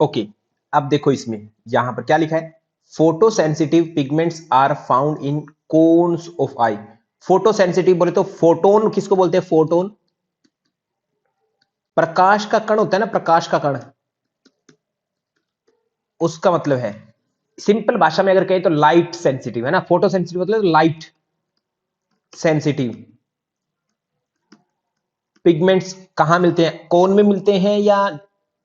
Okay, अब देखो इसमें यहां पर क्या लिखा है, photo sensitive pigments are found in cones of eye. Photo sensitive बोले तो फोटोन किसको बोलते हैं, फोटोन प्रकाश का कण होता है ना, प्रकाश का कण, उसका मतलब है, सिंपल भाषा में अगर कहें तो लाइट सेंसिटिव है ना, फोटो सेंसिटिव मतलब लाइट सेंसिटिव पिगमेंट्स कहां मिलते हैं, कोन में मिलते हैं या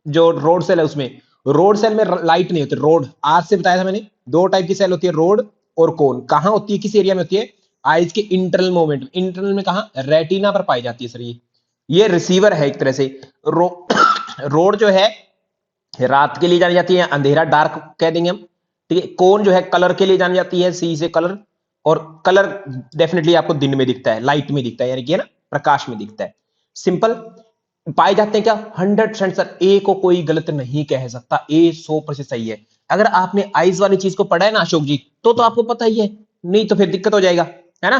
जो रोड सेल है उसमें। रोड सेल में लाइट नहीं होती, रोड आज से बताया था मैंने, दो टाइप की सेल होती है, रोड और कोन। कहां होती है, किस एरिया में होती है, आइज के इंटरनल मोमेंट, इंटरनल में कहा, रेटिना पर पाई जाती है सर। ये रिसीवर है एक तरह से। रोड जो है रात के लिए जानी जाती है, अंधेरा डार्क कह देंगे हम, ठीक है। कोन जो है कलर के लिए जानी जाती है, सी से कलर, और कलर डेफिनेटली आपको दिन में दिखता है, लाइट में दिखता है, यानी कि ना प्रकाश में दिखता है। सिंपल पाए जाते हैं क्या, 100% सर, ए को कोई गलत नहीं कह सकता, ए 100% सही है। अगर आपने आइज वाली चीज को पढ़ा है ना अशोक जी, तो आपको पता ही है, नहीं तो फिर दिक्कत हो जाएगा, है ना,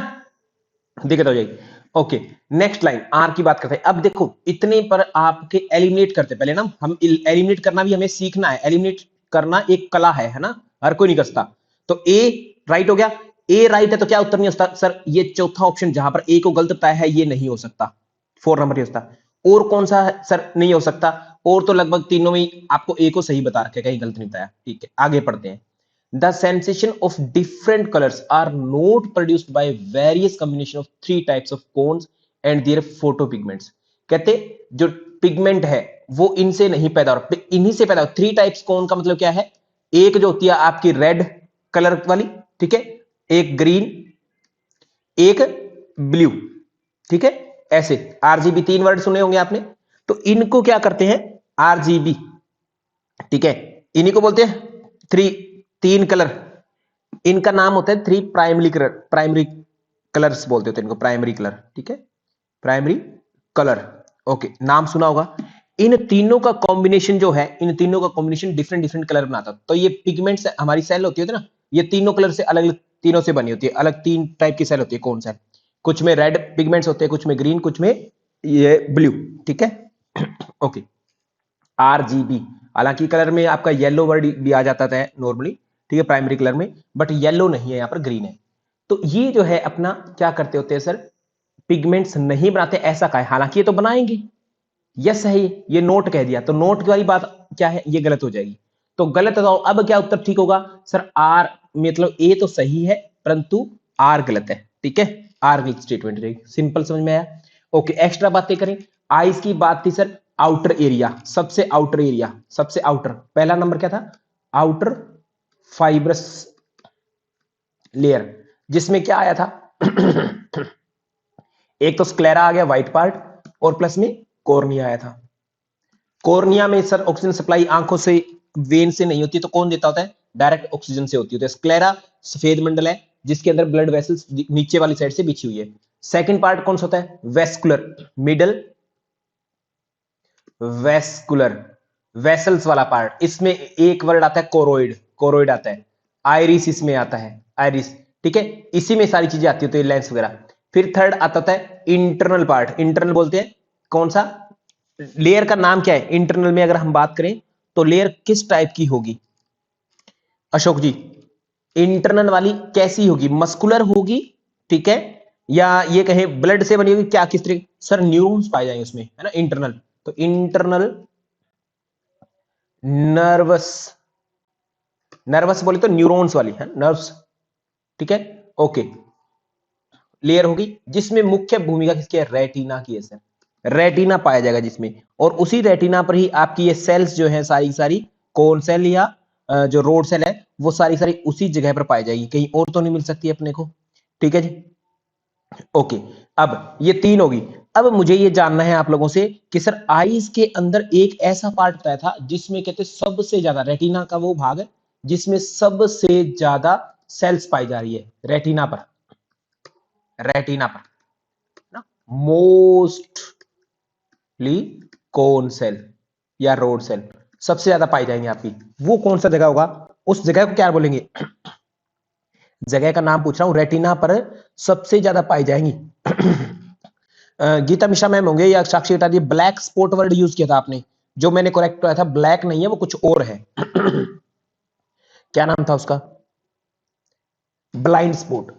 दिक्कत हो जाएगी। ओके, नेक्स्ट लाइन आर की बात करते हैं। अब देखो इतने पर आपके एलिमिनेट करते पहले ना, हम एलिमिनेट करना भी हमें सीखना है, एलिमिनेट करना एक कला है ना, हर कोई नहीं कर सकता। तो ए राइट हो गया, ए राइट है तो क्या उत्तर नहीं हो सकता सर, ये चौथा ऑप्शन जहां पर ए को गलत बताया है ये नहीं हो सकता, 4 नंबर ही हो सकता। और कौन सा है सर नहीं हो सकता, और तो लगभग तीनों में आपको ए को सही बता रखे, कहीं गलत नहीं बताया, ठीक है आगे पढ़ते हैं। The sensation of different colors are not produced by various combination of three types of cones and their photopigments। कहते जो पिगमेंट है वो इनसे नहीं पैदा हो रहा, इन्हीं से पैदा हो। थ्री टाइप्स कोन का मतलब क्या है, एक जो होती है आपकी रेड कलर वाली, ठीक है, एक ग्रीन, एक ब्लू, ठीक है, ऐसे आरजीबी, तीन वर्ड सुने होंगे आपने। तो इनको क्या करते हैं, आरजीबी, ठीक है, इन्हीं को बोलते हैं थ्री, तीन कलर, इनका नाम होता है three primary colour, primary colours बोलते होते हैं इनको, प्राइमरी कलर, ठीक है, प्राइमरी कलर। ओके, नाम सुना होगा। इन तीनों का कॉम्बिनेशन जो है, इन तीनों का कॉम्बिनेशन डिफरेंट डिफरेंट कलर बनाता है। तो ये पिगमेंट्स हमारी सेल होती है ना, ये तीनों कलर से अलग अलग, तीनों से बनी होती है, अलग तीन टाइप की सेल होती है, कौन सेल, कुछ में रेड पिगमेंट्स होते हैं, कुछ में ग्रीन, कुछ में ये ब्लू, ठीक है। ओके, आरजीबी, हालांकि कलर में आपका येलो वर्ड भी आ जाता है नॉर्मली, ठीक है, प्राइमरी कलर में, बट येलो नहीं है, यहाँ पर ग्रीन है। तो ये जो है अपना क्या करते होते हैं सर, पिगमेंट्स नहीं बनाते ऐसा कहा है, हालांकि ये तो बनाएंगे, यस है, ये नोट कह दिया, तो नोट वाली बात क्या है, ये गलत हो जाएगी। तो गलत है, तो अब क्या उत्तर ठीक होगा सर, आर, मतलब ए तो सही है परंतु आर गलत है, ठीक है, आर गलत स्टेटमेंट रहेगी। सिंपल समझ में आया। ओके, एक्स्ट्रा बातें करें, आइज की बात थी सर, आउटर एरिया, सबसे आउटर एरिया, सबसे आउटर, पहला नंबर क्या था, आउटर फाइब्रस लेयर, जिसमें क्या आया था एक तो स्क्लेरा आ गया व्हाइट पार्ट, और प्लस में कॉर्निया आया था। कॉर्निया में सर ऑक्सीजन सप्लाई आंखों से, वेन से नहीं होती, तो कौन देता होता है, डायरेक्ट ऑक्सीजन से होती है। स्क्लेरा सफेद मंडल है जिसके अंदर ब्लड वेसल्स नीचे वाली साइड से बिछी हुई है। सेकंड पार्ट कौन सा होता है, वेस्कुलर, मिडल वेस्कुलर, वेसल्स वाला पार्ट, इसमें एक वर्ड आता है कोरोइड, कोरोइड आता है, आयरिस इसमें आता है, आयरिस, ठीक है, इसी में सारी चीजें आती होती है, लेंस वगैरह। फिर थर्ड आता है इंटरनल पार्ट, इंटरनल बोलते हैं कौन सा, लेयर का नाम क्या है इंटरनल में, अगर हम बात करें तो लेयर किस टाइप की होगी अशोक जी, इंटरनल वाली कैसी होगी, मस्कुलर होगी, ठीक है, या ये कहें ब्लड से बनी होगी, क्या किस तरीके, सर न्यूरॉन्स पाए जाएंगे उसमें, है ना, इंटरनल, तो इंटरनल नर्वस, नर्वस बोले तो न्यूरॉन्स वाली है, नर्व्स, ठीक है। ओके, लेयर होगी जिसमें मुख्य भूमिका किसकी है, रेटिना की है सर, रेटिना पाया जाएगा जिसमें, और उसी रेटिना पर ही आपकी ये सेल्स जो है सारी सारी, कौन सेल या जो रोड सेल है, वो सारी सारी उसी जगह पर पाई जाएगी, कहीं और तो नहीं मिल सकती अपने को, ठीक है जी। ओके, अब ये तीन होगी। अब मुझे ये जानना है आप लोगों से कि सर आईज के अंदर एक ऐसा पार्ट बताया था जिसमें कहते सबसे ज्यादा, रेटिना का वो भाग है जिसमें सबसे ज्यादा सेल्स पाई जा रही है, रेटिना पर, रेटिना पर ना, मोस्टली कोन सेल या रोड सेल सबसे ज्यादा पाई जाएंगे आपकी, वो कौन सा जगह होगा, उस जगह को क्या बोलेंगे, जगह का नाम पूछ रहा हूं, रेटिना पर सबसे ज्यादा पाई जाएंगी। गीता मिश्रा मैम होंगे या साक्षी बता दी, ब्लैक स्पॉट वर्ड यूज किया था आपने, जो मैंने करेक्ट किया था ब्लैक नहीं है, वो कुछ और है। क्या नाम था उसका? Blind spot.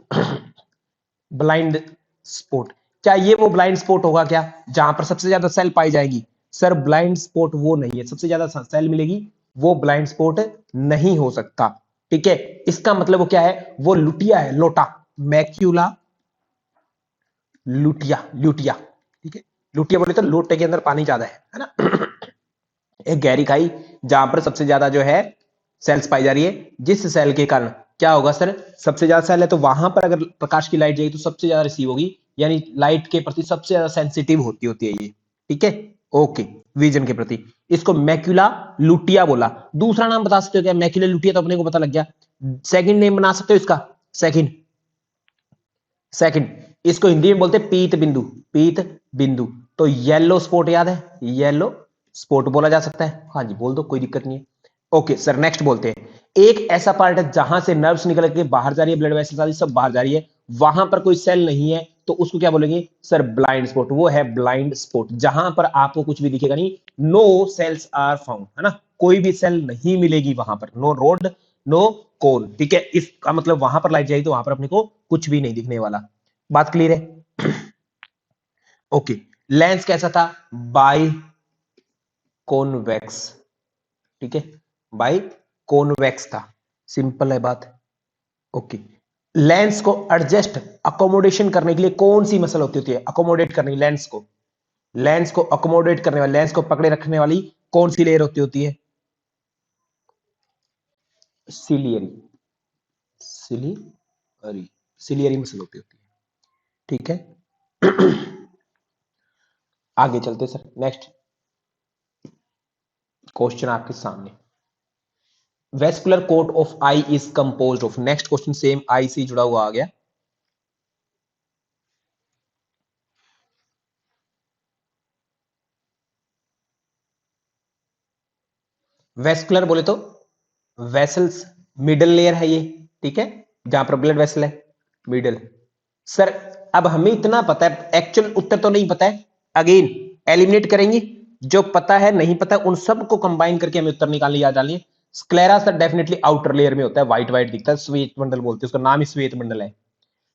Blind spot. क्या ये वो ब्लाइंड स्पॉट होगा क्या जहां पर सबसे ज्यादा सेल पाई जाएगी? सर ब्लाइंड स्पॉट वो नहीं है, सबसे ज्यादा सेल मिलेगी वो ब्लाइंड स्पॉट नहीं हो सकता। ठीक है, इसका मतलब वो क्या है? वो लुटिया है, लोटा, मैक्यूला लुटिया, लुटिया। ठीक है, लुटिया बोले तो लोटे के अंदर पानी ज्यादा है ना। एक गहरी खाई जहां पर सबसे ज्यादा जो है सेल्स पाई जा रही है, जिस सेल के कारण क्या होगा सर? सबसे ज्यादा सेल है तो वहां पर अगर प्रकाश की लाइट जाएगी तो सबसे ज्यादा रिसीव होगी, यानी लाइट के प्रति सबसे ज्यादा सेंसिटिव होती है ये। ठीक है, ओके, विजन के प्रति। इसको मैक्यूला लुटिया बोला। दूसरा नाम बता सकते हो क्या? मैक्यूला लुटिया तो अपने को पता लग गया। सेकंड नेम बना सकते हो इसका? सेकंड, सेकंड इसको हिंदी में बोलते हैं पीत बिंदु, पीत बिंदु। तो येलो स्पॉट याद है? येलो स्पॉट बोला जा सकता है। हाँ जी, बोल दो, कोई दिक्कत नहीं है। ओके सर, नेक्स्ट बोलते हैं। एक ऐसा पार्ट है जहां से नर्व्स निकल के बाहर जा रही है, ब्लड वेसल्स आदि सब बाहर जा रही है, वहां पर कोई सेल नहीं है, तो उसको क्या बोलेंगे सर? Blind spot. वो है ब्लाइंड स्पॉट, जहां पर आपको कुछ भी दिखेगा नहीं, नो सेल्स आर फाउंड, है ना, कोई भी सेल नहीं मिलेगी वहां पर, नो रोड नो कोन। ठीक है, इसका मतलब वहां पर लाइट जाएगी तो वहां पर अपने को कुछ भी नहीं दिखने वाला। बात क्लियर है? ओके, लेंस कैसा था? By convex. ठीक है, बाई कॉन्वेक्स था, सिंपल है बात। ओके, लेंस को एडजस्ट, अकोमोडेशन करने के लिए कौन सी मसल होती है? अकोमोडेट करने, लेंस को, लेंस को अकोमोडेट करने वाली, लेंस को पकड़े रखने वाली कौन सी लेयर होती है? सिलियरी, सिलियरी, सिलियरी मसल होती है। ठीक है। आगे चलते सर, नेक्स्ट क्वेश्चन आपके सामने। Vascular coat of eye is composed of, next question same eye से जुड़ा हुआ आ गया। वेस्कुलर बोले तो वेसल्स, मिडल लेयर है ये। ठीक है, जहां पर ब्लड वेसल है, मिडल। सर अब हमें इतना पता है, एक्चुअल उत्तर तो नहीं पता है, अगेन एलिमिनेट करेंगे, जो पता है नहीं पता उन सबको कंबाइन करके हमें उत्तर निकालने याद डालिए। Sclera sir definitely outer layer में होता है, व्हाइट व्हाइट दिखता है, श्वेत मंडल बोलते हैं उसका, नाम ही श्वेत मंडल है।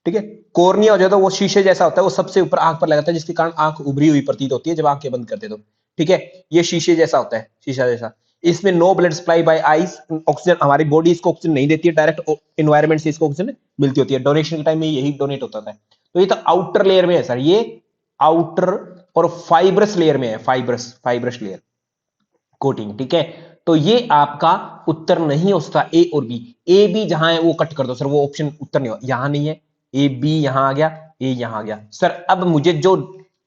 ठीक है, कोर्निया हो जाए तो वो शीशे जैसा होता है, वो सबसे ऊपर आंख पर लगाता है, जिसके कारण आंख उभरी हुई प्रतीत होती है जब आंखें बंद करते तो। ठीक है, ये शीशे जैसा होता है, शीशा जैसा। इसमें no blood supply by eyes, oxygen, हमारी बॉडी इसको ऑक्सीजन नहीं देती है, डायरेक्ट एनवायरमेंट से इसको ऑक्सीजन मिलती होती है, डोनेशन के टाइम में यही डोनेट होता है। तो ये तो आउटर लेयर में है सर, ये आउटर और फाइब्रस लेयर में है, फाइब्रस, फाइब्रस लेयर कोटिंग। ठीक है, तो ये आपका उत्तर नहीं हो सकता, ए और बी। ए बी जहां है वो कट कर दो सर, वो ऑप्शन उत्तर नहीं हो, यहां नहीं है, ए बी यहां आ गया, ए यहां आ गया। सर अब मुझे जो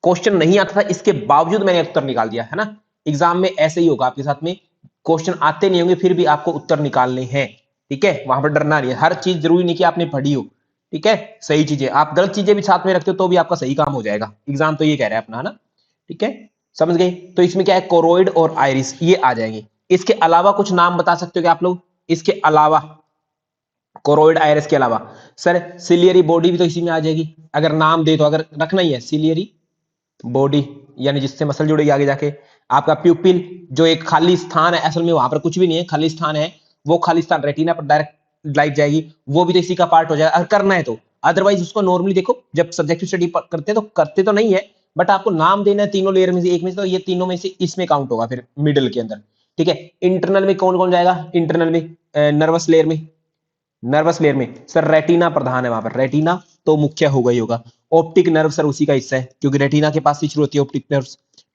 क्वेश्चन नहीं आता था इसके बावजूद मैंने उत्तर निकाल दिया है ना। एग्जाम में ऐसे ही होगा आपके साथ में, क्वेश्चन आते नहीं होंगे फिर भी आपको उत्तर निकालने हैं। ठीक है, वहां पर डरना नहीं है, हर चीज जरूरी नहीं कि आपने पढ़ी हो। ठीक है, सही चीजें, आप गलत चीजें भी साथ में रखते हो तो भी आपका सही काम हो जाएगा, एग्जाम तो ये कह रहा है अपना, है ना। ठीक है, समझ गए? तो इसमें क्या है, कोरोइड और आइरिस ये आ जाएंगे। इसके अलावा कुछ नाम बता सकते हो क्या आप लोग? इसके अलावा, कोरोइड आइरिस के अलावा सर सिलियरी बॉडी भी तो इसी में आ जाएगी, अगर नाम दे तो, अगर रखना ही है सिलियरी बॉडी, यानी जिससे मसल जुड़ेगी आगे जाके। आपका प्यूपिल जो एक खाली स्थान है, असल में वहां पर कुछ भी नहीं है, खाली स्थान है, वो खाली स्थान रेटिना पर डायरेक्ट लाइट जाएगी, वो भी तो इसी का पार्ट हो जाएगा अगर करना है तो। अदरवाइज उसको नॉर्मली देखो, जब सब्जेक्टिव स्टडी करते तो नहीं है, बट आपको नाम देना है तीनों लेयर में से एक में से, तो ये तीनों में से इसमें काउंट होगा फिर मिडल के अंदर। ठीक है, इंटरनल में कौन कौन जाएगा? इंटरनल में नर्वस लेयर में, नर्वस लेयर में सर रेटिना प्रधान है, वहां पर रेटिना तो मुख्य होगा ही होगा। ऑप्टिक नर्व सर उसी का हिस्सा है, क्योंकि रेटिना के पास ही शुरू होती है ऑप्टिक नर्व।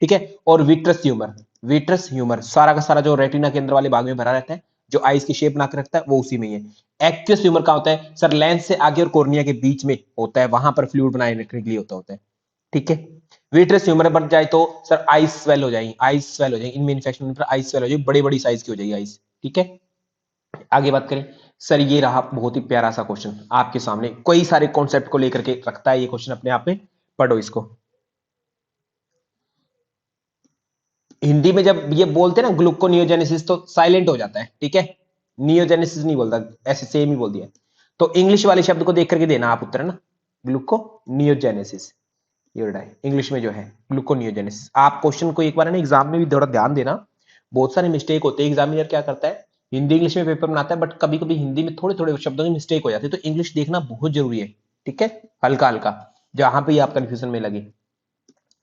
ठीक है, और विट्रस ह्यूमर, विट्रस ह्यूमर सारा का सारा जो रेटिना के अंदर वाले भाग में भरा रहता है, जो आईज की शेप बना के रखता है, वो उसी में ही है। एक्वियस ह्यूमर का होता है सर लेंस से आगे और कॉर्निया के बीच में होता है, वहां पर फ्लूइड बनाए रखने के लिए होता है। ठीक है, विट्रस ह्यूमर बढ़ जाए तो सर आईज स्वेल हो जाएंगी, आईज स्वेल हो जाएंगी, इनमें इन्फेक्शन पर आईज स्वेल हो जाएगी, बड़ी बड़ी साइज की हो जाएगी आईज। ठीक है, आगे बात करें सर, ये रहा बहुत ही प्यारा सा क्वेश्चन आपके सामने, कई सारे कॉन्सेप्ट को लेकर के रखता है ये क्वेश्चन अपने आप में, पढ़ो इसको। हिंदी में जब ये बोलते हैं ना ग्लूकोनियोजेनेसिस, तो साइलेंट हो जाता है। ठीक है, नियोजेनेसिस नहीं बोलता, ऐसे सेम ही बोल दिया। तो इंग्लिश वाले शब्द को देख करके देना आप उत्तर, है ना, ग्लूकोनियोजेनेसिस, ये इंग्लिश में जो है ग्लूकोनियोजेनेसिस। आप क्वेश्चन को एक बार ना एग्जाम में भी थोड़ा ध्यान देना, बहुत सारे मिस्टेक होते हैं। एग्जामिनर क्या करता है, हिंदी इंग्लिश में पेपर बनाता है, बट कभी कभी हिंदी में थोड़े थोड़े शब्दों की मिस्टेक हो जाती है, तो इंग्लिश देखना बहुत जरूरी है। ठीक है, हल्का हल्का जहां पे आप कंफ्यूजन में लगे।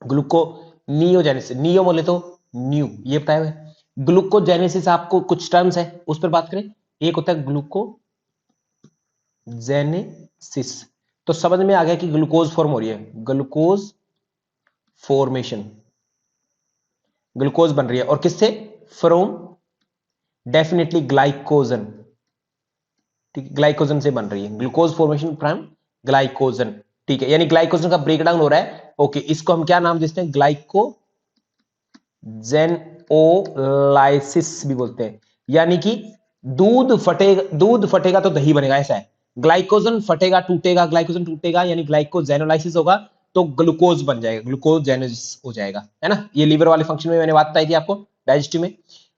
ग्लूको नियोजेनेसिस, नियो बोले तो न्यू, ये बताया हुआ है। ग्लूकोजेनेसिस आपको कुछ टर्म्स है उस पर बात करें। एक होता है ग्लूकोजेनेसिस, तो समझ में आ गया कि ग्लूकोज फॉर्म हो रही है, ग्लूकोज फॉर्मेशन, ग्लूकोज बन रही है और किससे, फ्रॉम डेफिनेटली ग्लाइकोजन। ठीक है, ग्लाइकोजन से बन रही है, ग्लूकोज फॉर्मेशन फ्रॉम ग्लाइकोजन। ठीक है, यानी ग्लाइकोजन का ब्रेकडाउन हो रहा है। ओके, इसको हम क्या नाम देते हैं, ग्लाइकोजेनोलाइसिस भी बोलते हैं। यानी कि दूध फटेगा तो दही बनेगा, ऐसा है। ग्लाइकोजन फटेगा टूटेगा, ग्लाइकोजन टूटेगा यानी ग्लाइकोजेनोलाइसिस होगा, तो ग्लूकोज बन जाएगा, ग्लूकोजेनेसिस हो जाएगा, है ना। ये लीवर वाले फंक्शन में मैंने बात बताई थी आपको, डाइजेस्टिव में।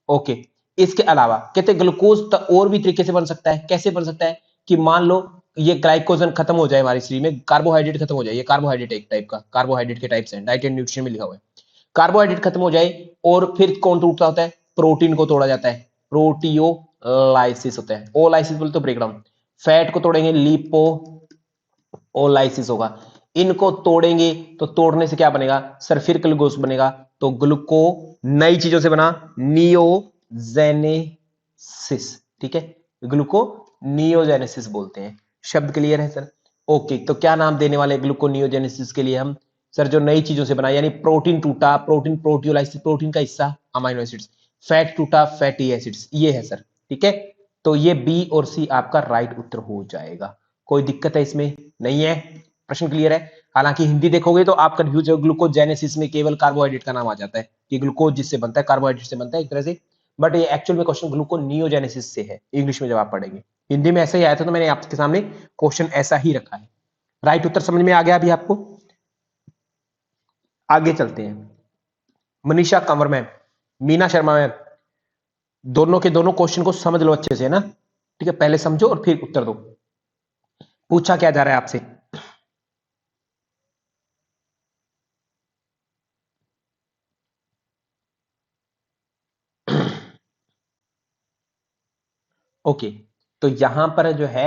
ओके, इसके अलावा कहते हैं ग्लूकोज और भी तरीके से बन सकता है। कैसे बन सकता है कि मान लो ये ग्लाइकोजन खत्म हो जाए हमारे शरीर में, कार्बोहाइड्रेट खत्म हो जाए, ये कार्बोहाइड्रेट एक टाइप का, कार्बोहाइड्रेट के टाइप्स हैं, डाइट एंड न्यूट्रिशन में लिखा हुआ है। कार्बोहाइड्रेट खत्म हो जाए और फिर कौन टूटता होता है, प्रोटीन को तोड़ा जाता है, प्रोटियोलाइसिस होता है। ओलाइसिस बोलते तो ब्रेकडाउन। फैट को तोड़ेंगे, लिपो ओलाइसिस होगा। इनको तोड़ेंगे तो तोड़ने से क्या बनेगा, सल्फ्यूरिक ग्लूकोज बनेगा, तो ग्लूको नई चीजों से बना, नियोजेनेसिस। ठीक है, ग्लूको नियोजेनेसिस बोलते हैं। शब्द क्लियर है सर। ओके, तो क्या नाम देने वाले ग्लूकोनियोजेनेसिस के लिए हम, सर जो नई चीजों से बना, यानी प्रोटीन टूटा, प्रोटीन प्रोटियोलाइसिस, प्रोटीन का हिस्सा अमाइनो एसिड्स, फैट टूटा फैटी एसिड्स, ये है सर। ठीक है, तो ये बी और सी आपका राइट उत्तर हो जाएगा। कोई दिक्कत है इसमें, नहीं है, प्रश्न क्लियर है। हालांकि हिंदी देखोगे तो आप कंफ्यूज हो, ग्लूकोजेनेसिस में केवल कार्बोहाइड्रेट का नाम आ जाता है कि ग्लूकोज जिससे बनता है, कार्बोहाइड्रेट से बनता है एक तरह से, बट ये एक्चुअल में क्वेश्चन ग्लूकोनियोजेनेसिस से है, इंग्लिश में जब आप पढ़ेंगे। हिंदी में ऐसा ही आया था, तो मैंने आपके सामने क्वेश्चन ऐसा ही रखा है। राइट उत्तर समझ में आ गया अभी आपको। आगे चलते हैं, मनीषा कंवर मैम, मीना शर्मा मैम, दोनों के दोनों क्वेश्चन को समझ लो अच्छे से, है ना। ठीक है, पहले समझो और फिर उत्तर दो। पूछा क्या जा रहा है आपसे, ओके। तो यहां पर जो है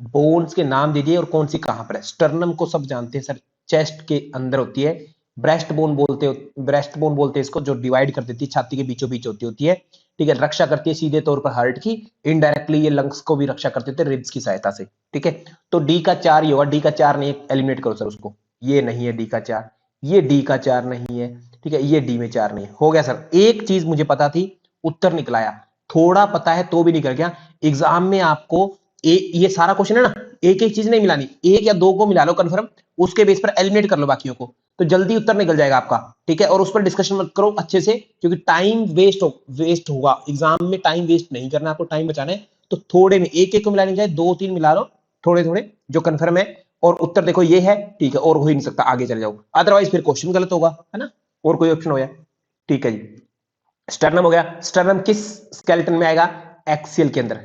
बोन्स के नाम दीजिए और कौन सी कहां पर है। स्टर्नम को सब जानते हैं सर, चेस्ट के अंदर होती है। ब्रेस्ट बोन बोलते, ब्रेस्ट बोन बोलते हैं इसको, जो डिवाइड कर देती है, छाती के बीचों बीच होती है। ठीक है, रक्षा करती है सीधे तौर पर हार्ट की, इनडायरेक्टली ये लंग्स को भी रक्षा करते थे रिब्स की सहायता से। ठीक है, तो डी का 4 ही होगा, डी का 4 नहीं, एलिमिनेट करो सर उसको, ये नहीं है डी का 4, ये डी का 4 नहीं है। ठीक है, ये डी में 4 नहीं है, हो गया सर। एक चीज मुझे पता थी, उत्तर निकलाया, थोड़ा पता है तो भी निकल गया। एग्जाम में आपको ये सारा क्वेश्चन है ना, एक एक चीज नहीं मिलानी, एक या दो को मिला लो कंफर्म, उसके बेस पर एलिमिनेट कर लो बाकियों को, तो जल्दी उत्तर निकल जाएगा आपका। ठीक है, और उस पर डिस्कशन मत करो अच्छे से, क्योंकि टाइम वेस्ट होगा एग्जाम में, टाइम वेस्ट नहीं करना, आपको टाइम बचाना है। तो थोड़े में एक एक को मिलाने जाए, दो तीन मिला लो, थोड़े थोड़े जो कंफर्म है, और उत्तर देखो ये है। ठीक है, और हो ही नहीं सकता, आगे चले जाओ, अदरवाइज फिर क्वेश्चन गलत होगा, है ना। और कोई ऑप्शन हो जाए। ठीक है जी, स्टर्नम हो गया। स्टर्नम किस स्केलेटन में आएगा, एक्सियल के अंदर,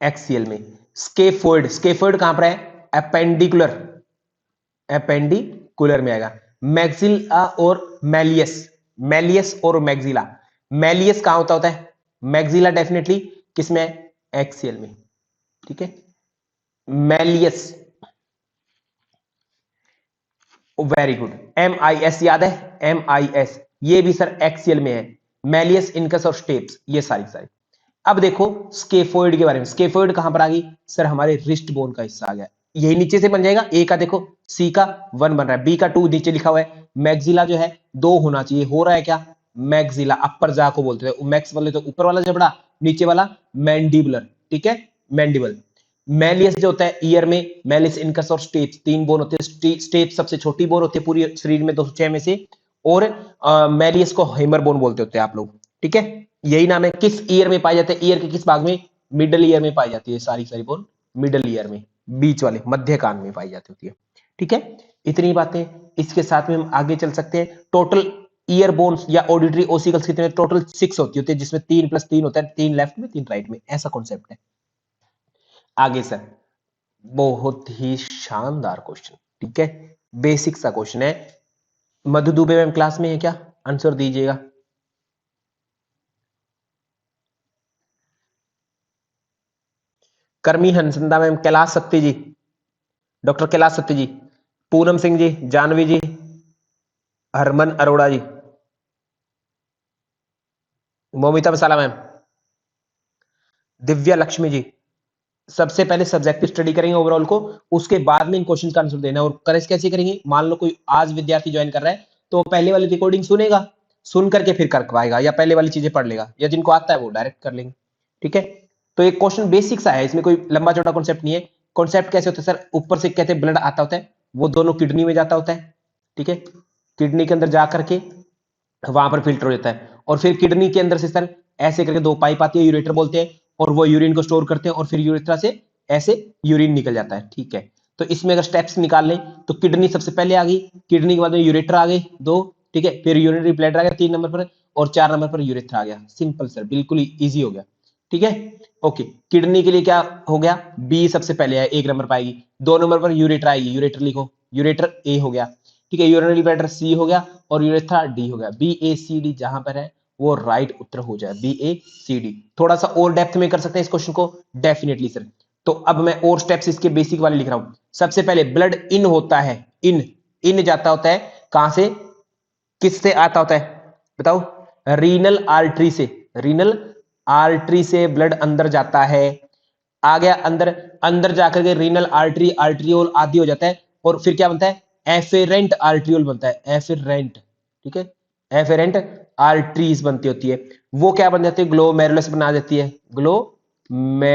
एक्सियल में। स्केफोइड, स्केफोइड कहां पर है, अपेंडिकुलर, अपेंडिकुलर में आएगा। मैक्सिला और मेलियस, मेलियस और मैक्सिला, मेलियस कहां होता है, मैक्सिला डेफिनेटली किसमें है, एक्सियल में। ठीक है, malleus, very good, M I S याद है, एम आई एस, ये भी सर एक्सियल में है। मेलियस, इनकस और स्टेप्स, ये सारी सारी। अब देखो स्केफोइड के बारे में, स्केफोइड कहां पर आ गई सर, हमारे रिस्ट बोन का हिस्सा आ गया, यही नीचे से बन जाएगा। ए का देखो, सी का 1 बन रहा है, बी का 2 नीचे लिखा हुआ है। मैक्सिला जो है 2 होना चाहिए, हो रहा है क्या, मैक्सिला, अपर जा को बोलते हैं, मैक्स वाले तो ऊपर वाला जबड़ा, नीचे वाला मैंडिबुलर। ठीक है, मैंडिबल। मैलियस जो होता है ईयर में, मैलिस, इनकस और स्टेप्स, 3 बोन होते हैं। स्टेप्स सबसे छोटी बोन होती है पूरी शरीर में 206 में से, और मैलियस को हेमर बोन बोलते होते हैं आप लोग। ठीक है, यही नाम है। किस ईयर में पाए जाते हैं, ईयर के किस भाग में, मिडल ईयर में पाई जाती है, सारी सारी बोन मिडल ईयर में, बीच वाले मध्य कान में पाई जाती होती है। ठीक है, इतनी बातें, इसके साथ में हम आगे चल सकते हैं। टोटल ईयर बोन्स या ऑडिटरी ओसिकल्स कितने, टोटल 6 होती है, जिसमें 3 + 3 होता है, 3 लेफ्ट में 3 राइट में, ऐसा कॉन्सेप्ट है। आगे सर, बहुत ही शानदार क्वेश्चन। ठीक है, बेसिक सा क्वेश्चन है। मधु दुबे मैम क्लास में है क्या, आंसर दीजिएगा। कर्मी हंसदा मैम, कैलाश सत्ती जी, डॉक्टर कैलाश सत्ती जी, पूनम सिंह जी, जानवी जी, हरमन अरोड़ा जी, मोमिता मसाला मैम, दिव्या लक्ष्मी जी। सबसे पहले सब्जेक्टिव स्टडी करेंगे ओवरऑल को, उसके बाद में इन क्वेश्चन का आंसर देना है। और करेक्ट कैसे करेंगे, मान लो कोई आज विद्यार्थी ज्वाइन कर रहा है तो पहले वाली रिकॉर्डिंग सुनेगा, सुन करके फिर कर पाएगा, या पहले वाली चीजें पढ़ लेगा, या जिनको आता है वो डायरेक्ट कर लेंगे। ठीक है, तो एक क्वेश्चन बेसिक सा है, इसमें कोई लंबा चौड़ा कॉन्सेप्ट नहीं है। कॉन्सेप्ट कैसे होता है सर, ऊपर से कहते हैं ब्लड आता होता है, वो दोनों किडनी में जाता होता है। ठीक है, किडनी के अंदर जा करके वहां पर फिल्टर हो जाता है, और फिर किडनी के अंदर से सर ऐसे करके दो पाइप आती है, यूरेटर बोलते हैं, और वो यूरिन को स्टोर करते हैं, और फिर यूरेथ्रा से ऐसे यूरिन निकल जाता है। ठीक है, तो इसमें अगर स्टेप्स निकाल लें तो किडनी सबसे पहले आ गई, किडनी के बाद में यूरेटर आ गए दो, ठीक है, फिर यूरिनरी ब्लैडर आ गया 3 नंबर पर, और 4 नंबर पर यूरेथ्रा आ गया। सिंपल सर, बिल्कुल ईजी हो गया। ठीक है, ओके, किडनी के लिए क्या हो गया, बी सबसे पहले है, 1 नंबर पाएगी। 2 नंबर पर यूरेटर आएगी, यूरेटर लिखो, यूरेटर ए हो गया। ठीक है, यूरिनरी ब्लैडर सी हो गया, और यूरेथ्रा डी हो गया। बी ए सी डी जहां पर है वो राइट उत्तर हो जाए, बी ए सी डी। थोड़ा सा और डेप्थ में कर सकते हैं इस क्वेश्चन को, डेफिनेटली सर। तो अब मैं और स्टेप्स इसके बेसिक वाले लिख रहा हूं। सबसे पहले ब्लड इन होता है, इन इन जाता होता है कहां से, किससे आता होता है बताओ, रीनल आर्टरी से, रीनल आर्टरी से ब्लड अंदर जाता है। आ गया अंदर, अंदर जाकर के रीनल आर्टरी, आर्ट्रियोल आदि हो जाता है, और फिर क्या बनता है, एफेरेंट आर्ट्रियोल बनता है, एफेरेंट। ठीक है, एफेरेंट आर्टरीज बनती होती है, वो क्या बन जाती है, ग्लोमेरुलस बना देती है, ग्लोमेरुलस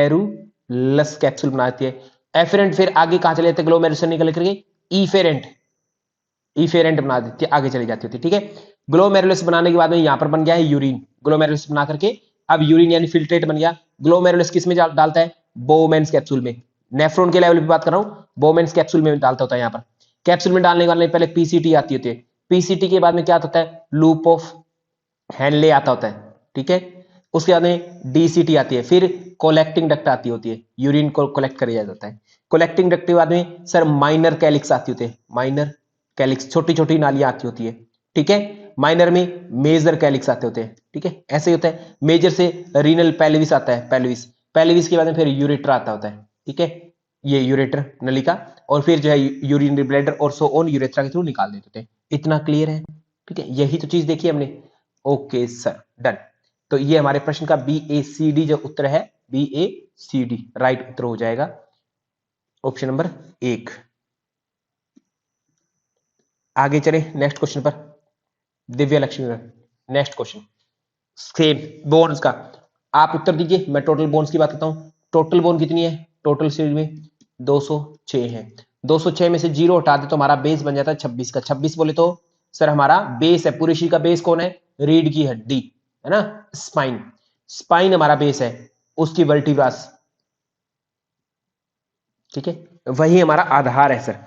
कैप्सूल बना देती है। एफेरेंट फिर आगे कहां चले जाते हैं, ग्लोमेरुलस से निकल करके इफेरेंट, इफेरेंट बना देती है, आगे चली जाती होती है। ठीक है, ग्लोमेरुलस बनाने के बाद में यहां पर बन गया है यूरिन, ग्लोमेरुलस बना करके अब यूरिन यानी फिल्ट्रेट बन गया। ग्लोमेरुलस किस में डालता है, बोमेन्स कैप्सूल में। नेफ्रॉन के लेवल पे बात कर रहा हूं, बोमेन्स कैप्सूल में डालता होता है। यहाँ पर कैप्सूल में डालने वाले पहले पीसीटी आती होती है, पीसीटी के बाद में क्या होता है, लूप ऑफ हैनले आता होता है। ठीक है, उसके बाद में डीसीटी आती है, फिर कोलेक्टिंग डक्ट आती होती है, यूरिन को कलेक्ट किया जाता है। कोलेक्टिंग डक्ट के बाद में सर माइनर कैलिक्स आती होती है, माइनर कैलिक्स छोटी छोटी नालियां आती होती है। ठीक है, माइनर में मेजर कैलिक्स आते होते हैं। ठीक है, ऐसे ही होता है। मेजर से रीनल पेल्विस आता है, पेल्विस, पेल्विस के बाद में फिर यूरेटर आता होता है। ठीक है, ये यूरेटर नलिका, और फिर जो है यूरिनरी ब्लैडर और सो ऑन यूरेथ्रा के थ्रू निकाल देते थे। इतना क्लियर है। ठीक है, यही तो चीज देखी हमने। Okay sir, done. तो ये हमारे प्रश्न का बी ए सी डी जो उत्तर है, बी ए सी डी राइट उत्तर हो जाएगा, ऑप्शन नंबर 1। आगे चले नेक्स्ट क्वेश्चन पर, Divya Lakshmi ma'am, next question same bones का। आप उत्तर दीजिए, मैं टोटल बोन्स की बात करता हूं। टोटल बोन कितनी है, टोटल शरीर में 206 है। 206 में से 0 हटा दे तो हमारा बेस बन जाता है 26 का। 26 बोले तो सर हमारा बेस है, पूरे शरीर का बेस कौन है, रीढ़ की हड्डी है ना, स्पाइन, स्पाइन हमारा बेस है, उसकी वर्टिब्रास। ठीक है, वही हमारा आधार है सर,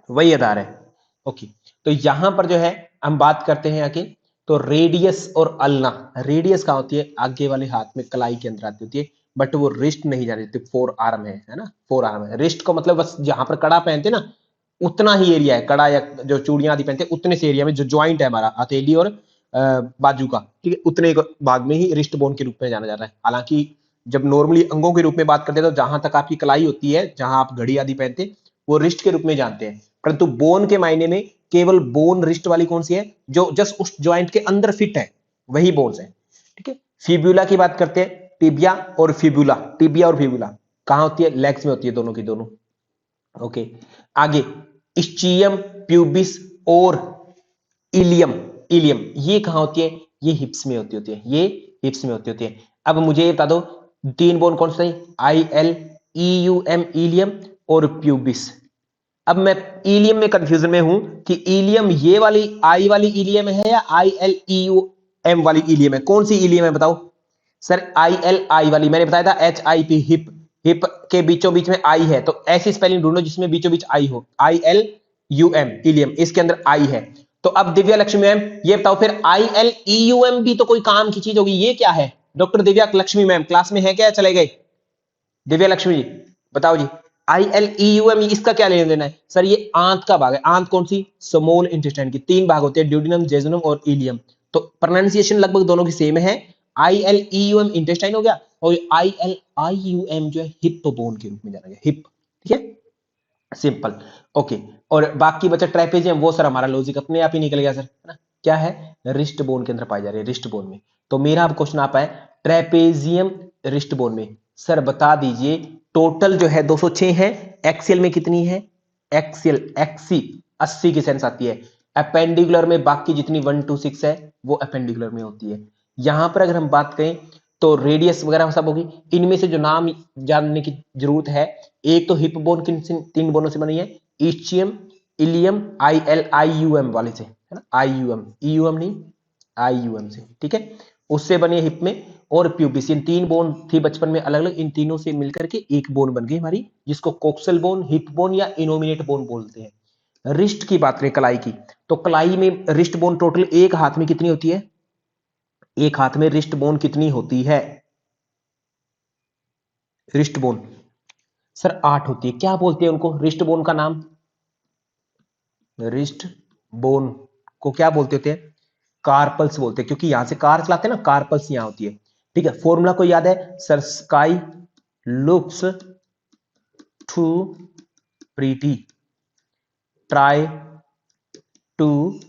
वही आधार है। ओके, तो यहां पर जो है हम बात करते हैं आगे, तो रेडियस और अल्ना। रेडियस कहां होती है, आगे वाले हाथ में कलाई के अंदर आती होती है, बट वो रिस्ट नहीं जानी होती, फोर आर्म है ना, फोर आर्म है। रिस्ट को मतलब बस जहां पर कड़ा पहनते ना उतना ही एरिया है, कड़ा या जो चूड़ियां आदि पहनते उतने से एरिया में, जो ज्वाइंट है हमारा हथेली और बाजू का, ठीक है, उतने भाग में ही रिस्ट बोन के रूप में जाना जाता है। हालांकि जब नॉर्मली अंगों के रूप में बात करते हैं तो जहां तक आपकी कलाई होती है, जहां आप घड़ी आदि पहनते वो रिस्ट के रूप में जानते हैं, परंतु बोन के मायने में केवल बोन रिस्ट वाली कौन सी है, जो जस्ट उस ज्वाइंट के अंदर फिट है, वही बोन्स है। ठीक है, फिब्यूला की बात करते हैं, टिबिया और फिब्यूला, टिबिया और फिब्यूला कहां होती है, लेग्स में होती है, दोनों की दोनों। ओके, आगे स्चियम प्यूबिस और इलियम, इलियम ये कहां होती है, ये हिप्स में होती है, ये हिप्स में होती है। अब मुझे ये बता दो 3 बोन कौन से, I L E U M, ilium और प्यूबिस। अब मैं इलियम में कंफ्यूजन में हूं कि इलियम ये वाली आई वाली इलियम है या I L E U M वाली इलियम है, कौन सी इलियम है बताओ। सर आई एल आई वाली, मैंने बताया था H I P, hip, hip के बीचों बीच में आई है, तो ऐसी स्पेलिंग ढूंढो जिसमें बीचों बीच आई हो, I L U M, ilium, इसके अंदर आई है। तो अब दिव्या लक्ष्मी मैम ये बताओ फिर I L E U M भी तो कोई काम की चीज होगी, ये क्या है, doctor Divya Lakshmi ma'am class में है क्या, चले गए, दिव्या लक्ष्मी जी बताओ जी। I L E U M इसका क्या लेना देना है सर, ये आंत का भाग है। आंत कौन सी, स्मॉल इंटेस्टाइन की। 3 भाग होते हैं, ड्यूडिनम, जेजुनम और इलियम। तो प्रोनाउंसिएशन लगभग दोनों की सेम है, ILEUM इंटेस्टाइन हो गया, और ILIUM जो है हिप बोन के रूप में जाना गया, हिप। ठीक है, सिंपल। ओके, और बाकी बचा ट्रेपेजियम, वो सर हमारा लॉजिक अपने आप ही निकल गया सर, है ना। क्या है, रिस्ट बोन के अंदर पाई जा रही है, रिस्ट बोन में। तो मेरा अब क्वेश्चन आप है ट्रेपेजियम रिस्ट बोन में, सर बता दीजिए टोटल जो है 206 है, एक्सियल में कितनी है, एक्सियल एक्सी 80 की सेंस आती है, अपेंडिकुलर में बाकी जितनी 1 to 6 है वो अपेंडिकुलर में होती है। यहां पर अगर हम बात करें तो रेडियस वगैरह सब होगी। इनमें से जो नाम जानने की जरूरत है, एक तो हिप बोन किन 3 बोनों से बनी है, इस्चियम, इलियम, ILIUM वाले से, है ना, IUM, EUM नहीं, IUM से, ठीक है, उससे बनी है हिप में। और प्यूबिस, इन 3 बोन थी बचपन में अलग अलग, इन तीनों से मिलकर के एक बोन बन गई हमारी, जिसको कोक्सल बोन, हिप बोन या इनोमिनेट बोन बोलते हैं। रिस्ट की बात करें कलाई की, तो कलाई में रिस्ट बोन टोटल एक हाथ में कितनी होती है, एक हाथ में रिस्ट बोन कितनी होती है, रिस्ट बोन सर 8 होती है। क्या बोलते हैं उनको, रिस्ट बोन का नाम, रिस्ट बोन को क्या बोलते होते हैं, कार्पल्स बोलते हैं, क्योंकि यहां से कार चलाते हैं ना, कार्पल्स यहां होती है। ठीक है, फॉर्मूला को याद है sir, sky looks too pretty, try to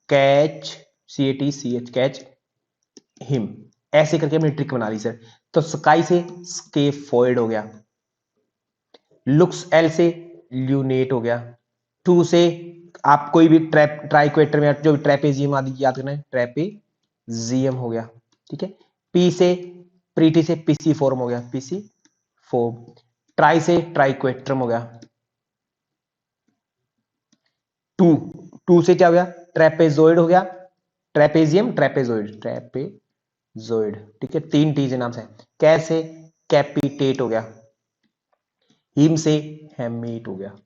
catch, CATCH catch him, ऐसे करके हमने ट्रिक बना ली सर। तो स्काई से स्केफोइड हो गया, लुक्स एल से ल्यूनेट हो गया, टू से आप कोई भी ट्राइक्वेटर में जो भी ट्रेपेजियम आदि याद करना है, ट्रेपेजियम हो गया। ठीक है, पी से प्रीटी से पीसी फॉर्म हो गया, पीसी फॉर्म, ट्राई से ट्राइक्वेट्रम हो गया, टू से क्या हो गया, ट्रेपेजोइड हो गया, ट्रेपेजियम ट्रेपेजोइड, ट्रेपेजोइड, ठीक है, 3 टी के नाम से। कैसे कैपिटेट हो गया, हिम से हेमीट हो गया।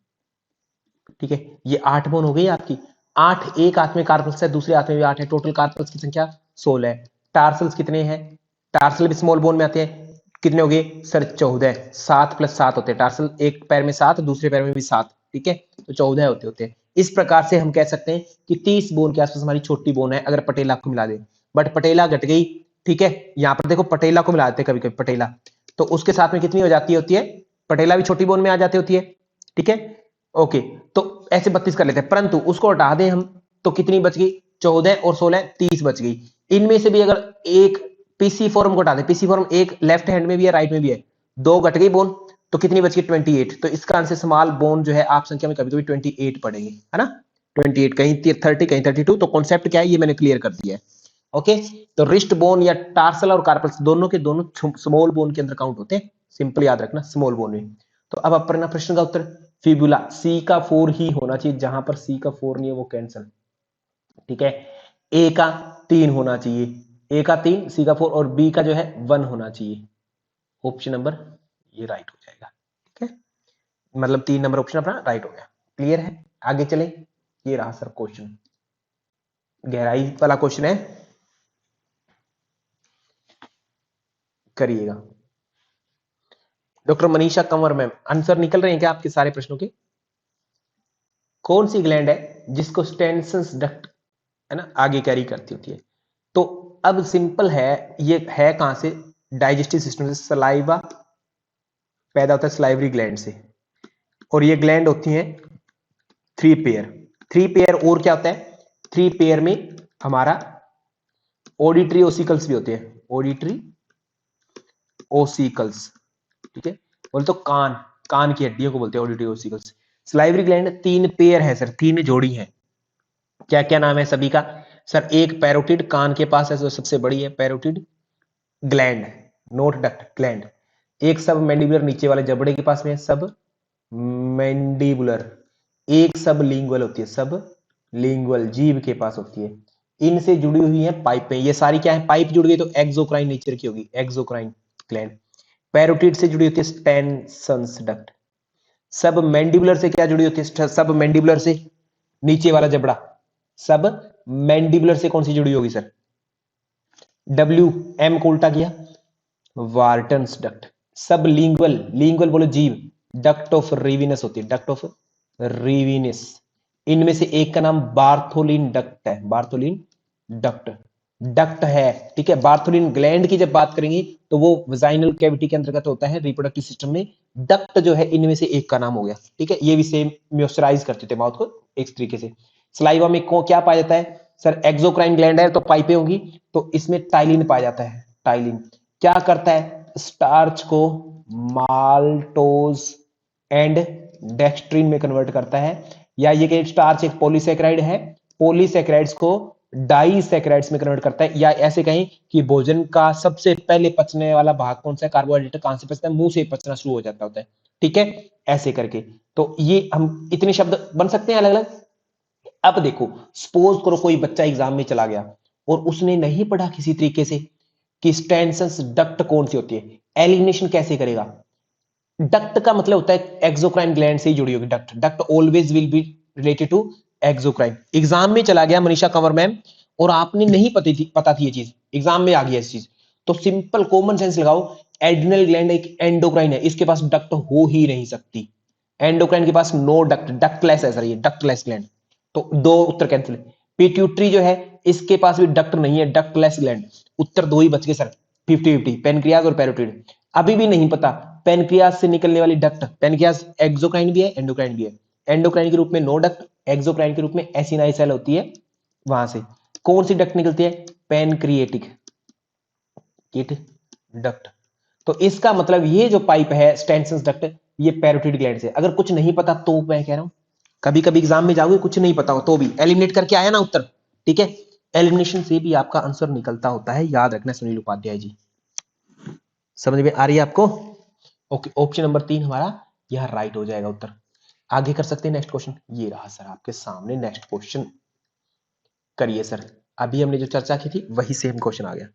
ठीक है, ये 8 बोन हो गई आपकी। 8 एक हाथ में कार्पल्स है, दूसरे हाथ में भी 8 है, टोटल कार्पल्स की संख्या 16 है। टार्सल्स कितने हैं, टार्सल भी स्मॉल बोन में आते हैं, कितने हो गए सर 14, 7 + 7 होते हैं टार्सल, एक पैर में 7, दूसरे पैर में भी 7, ठीक है, तो 14 होते हैं। इस प्रकार से हम कह सकते हैं कि 30 बोन के आसपास हमारी छोटी बोन है, अगर पटेला को मिला दे। बट पटेला घट गई, ठीक है, यहां पर देखो पटेला को मिला देते कभी कभी पटेला, तो उसके साथ में कितनी हो जाती होती है, पटेला भी छोटी बोन में आ जाती होती है। ठीक है, ओके, तो ऐसे 32 कर लेते हैं, परंतु उसको हटा दें हम तो कितनी बच गई, 14 और 16 30 बच गई। इनमें से भी अगर एक पीसी फॉर्म को हटा दें, पीसी फॉर्म एक लेफ्ट हैंड में भी है, राइट में भी है, 2 घट गई बोन, तो कितनी बच गई 28। तो इसका आंसर स्मॉल बोन जो है आप संख्या में कभी कभी 28 पढ़ेंगे, है ना, 28, कहीं 30 कहीं 32। तो कॉन्सेप्ट क्या है ये मैंने क्लियर कर दिया है। ओके, तो रिस्ट बोन या टार्सल और कार्पल्स दोनों के दोनों स्मॉल बोन के अंदर काउंट होते हैं, सिंपल याद रखना, स्मॉल बोन में। तो अब अपना प्रश्न का उत्तर, फिबुला सी का 4 ही होना चाहिए, जहां पर सी का 4 नहीं है वो कैंसल। ठीक है, ए का 3 होना चाहिए, ए का 3, सी का 4, और बी का जो है 1 होना चाहिए। ऑप्शन नंबर ये राइट हो जाएगा। ठीक है, मतलब 3 नंबर ऑप्शन अपना राइट हो गया। क्लियर है, आगे चले। ये रहा सर क्वेश्चन, गहराई वाला क्वेश्चन है, करिएगा। Doctor Manisha Kanwar ma'am, answer निकल रहे हैं क्या आपके सारे प्रश्नों के। कौन सी ग्लैंड है जिसको स्टेनसंस डक्ट, है ना, आगे कैरी करती होती है। तो अब सिंपल है, ये है कहां से, डाइजेस्टिव सिस्टम से, सलाइवा पैदा होता है सलाइवरी ग्लैंड से, और ये ग्लैंड होती हैं 3 पेयर, 3 पेयर, और क्या होता है 3 पेयर में हमारा ऑडिटरी ओसिकल्स भी होते हैं, ऑडिटरी ओसिकल्स। ठीक है, बोले तो कान, कान की हड्डियों को बोलते हैं auditory ossicles. Salivary gland 3 pair है सर, 3 जोड़ी है। क्या क्या नाम है सभी का सर, एक पैरोटिड कान के पास है जो सबसे बड़ी है, parotid gland, note duct gland. एक सब मैंडिबुलर नीचे वाले जबड़े के पास में है, सब मैंडिबुलर। एक सब लिंगुअल होती है, सब लिंगुअल जीभ के पास होती है। इनसे जुड़ी हुई है पाइपें, ये सारी क्या है, पाइप जुड़ गई तो एक्सोक्राइन नेचर की होगी, एक्सोक्राइन ग्लैंड। पैरोटिड से जुड़ी होती है स्टेनसंस डक्ट। सब मैंडिबुलर से क्या जुड़ी होती है, सब मैंडिबुलर से नीचे वाला जबड़ा, सब मैंडिबुलर से कौन सी जुड़ी होगी सर, डब्ल्यू, एम को उल्टा किया, वार्टन्स डक्ट। सब लिंगुअल, लिंगुअल बोलो जीव, डक्ट ऑफ रिविनस होती है, डक्ट ऑफ रिविनस। इनमें से एक का नाम बार्थोलिन डक्ट है, बार्थोलिन डक्ट। डक्ट है, ठीक है। बार्थोलिन ग्लैंड की जब बात करेंगे तो वो वजाइनल कैविटी के अंतर्गत होता है रिप्रोडक्टिव सिस्टम में। डक्ट जो है इनमें से एक का नाम हो गया, ठीक है। ये भी सेम मॉइस्चराइज करते थे माउथ को एक तरीके से। सलाइवा में को क्या पाया जाता है सर, एक्सोक्राइन ग्लैंड है तो पाइपें होंगी, तो इसमें टाइलिन पाया जाता है। टाइलिन क्या करता है, स्टार्च को माल्टोज एंड डेक्सट्रीन में कन्वर्ट करता है, या ये कि स्टार्च एक पॉलीसेकेराइड है, पॉलीसेकेराइड्स को डाइसेकेराइड्स में कन्वर्ट करता है। या ऐसे कहें कि भोजन का सबसे पहले पचने वाला भाग कौन सा है, कार्बोहाइड्रेट कहां से पचता है, मुंह से पचना शुरू हो जाता होता है, ठीक है, ऐसे करके। तो ये हम इतने शब्द बन सकते हैं अलग अलग। अब देखो, सपोज करो कोई बच्चा एग्जाम में चला गया और उसने नहीं पढ़ा किसी तरीके से कि स्टेनसेंस डक्ट कौन सी होती है, एलिमिनेशन कैसे करेगा। डक्ट का मतलब होता है एक्सोक्राइन ग्लैंड से ही जुड़ी होगी duct. Duct always will be related to exocrine. Exam में चला गया मनीषा कंवर मैम और आपने नहीं पता थी ये चीज, एग्जाम में आ गई इस चीज, तो सिंपल कॉमन सेंस लगाओ, एड्रिनल ग्लैंड एक एंडोक्राइन है, इसके पास डक्ट हो ही नहीं सकती। एंडोक्राइन के पास नो डक्ट, डक्टलेस है सर, ये डक्टलेस ग्लैंड। तो दो उत्तर कैंसिल। पिट्यूटरी जो है इसके पास भी डक्ट नहीं है, डक्टलेस ग्लैंड। उत्तर दो ही बच गए सर, 50-50, पेनक्रियाज और पैरोटिड। अभी भी नहीं पता पेनक्रियाज से निकलने वाली डक्ट, पेनक्रियाज एक्सोक्राइन भी है एंडोक्राइन भी है। एंडोक्राइन के रूप में नो डक्ट, एक्सोक्राइन के रूप में एसिनाई सेल होती है, वहां से कौन सी डक्ट निकलती है, पेनक्रिएटिक किट डक्ट। तो इसका मतलब ये जो पाइप है स्टेनसेंस डक्ट, ये पैरोटिड ग्लैंड से। अगर कुछ नहीं पता तो मैं कह रहा हूं, कभी कभी एग्जाम में जाओगे कुछ नहीं पता हो तो भी एलिमिनेट करके आया ना उत्तर, ठीक है। एलिमिनेशन से भी आपका आंसर निकलता होता है, याद रखना सुनील उपाध्याय जी। समझ में आ रही है आपको? ओके, ऑप्शन नंबर 3 हमारा यह राइट हो जाएगा उत्तर। आगे कर सकते हैं नेक्स्ट क्वेश्चन। ये रहा सर आपके सामने नेक्स्ट क्वेश्चन, करिए सर। अभी हमने जो चर्चा की थी वही सेम क्वेश्चन आ गया।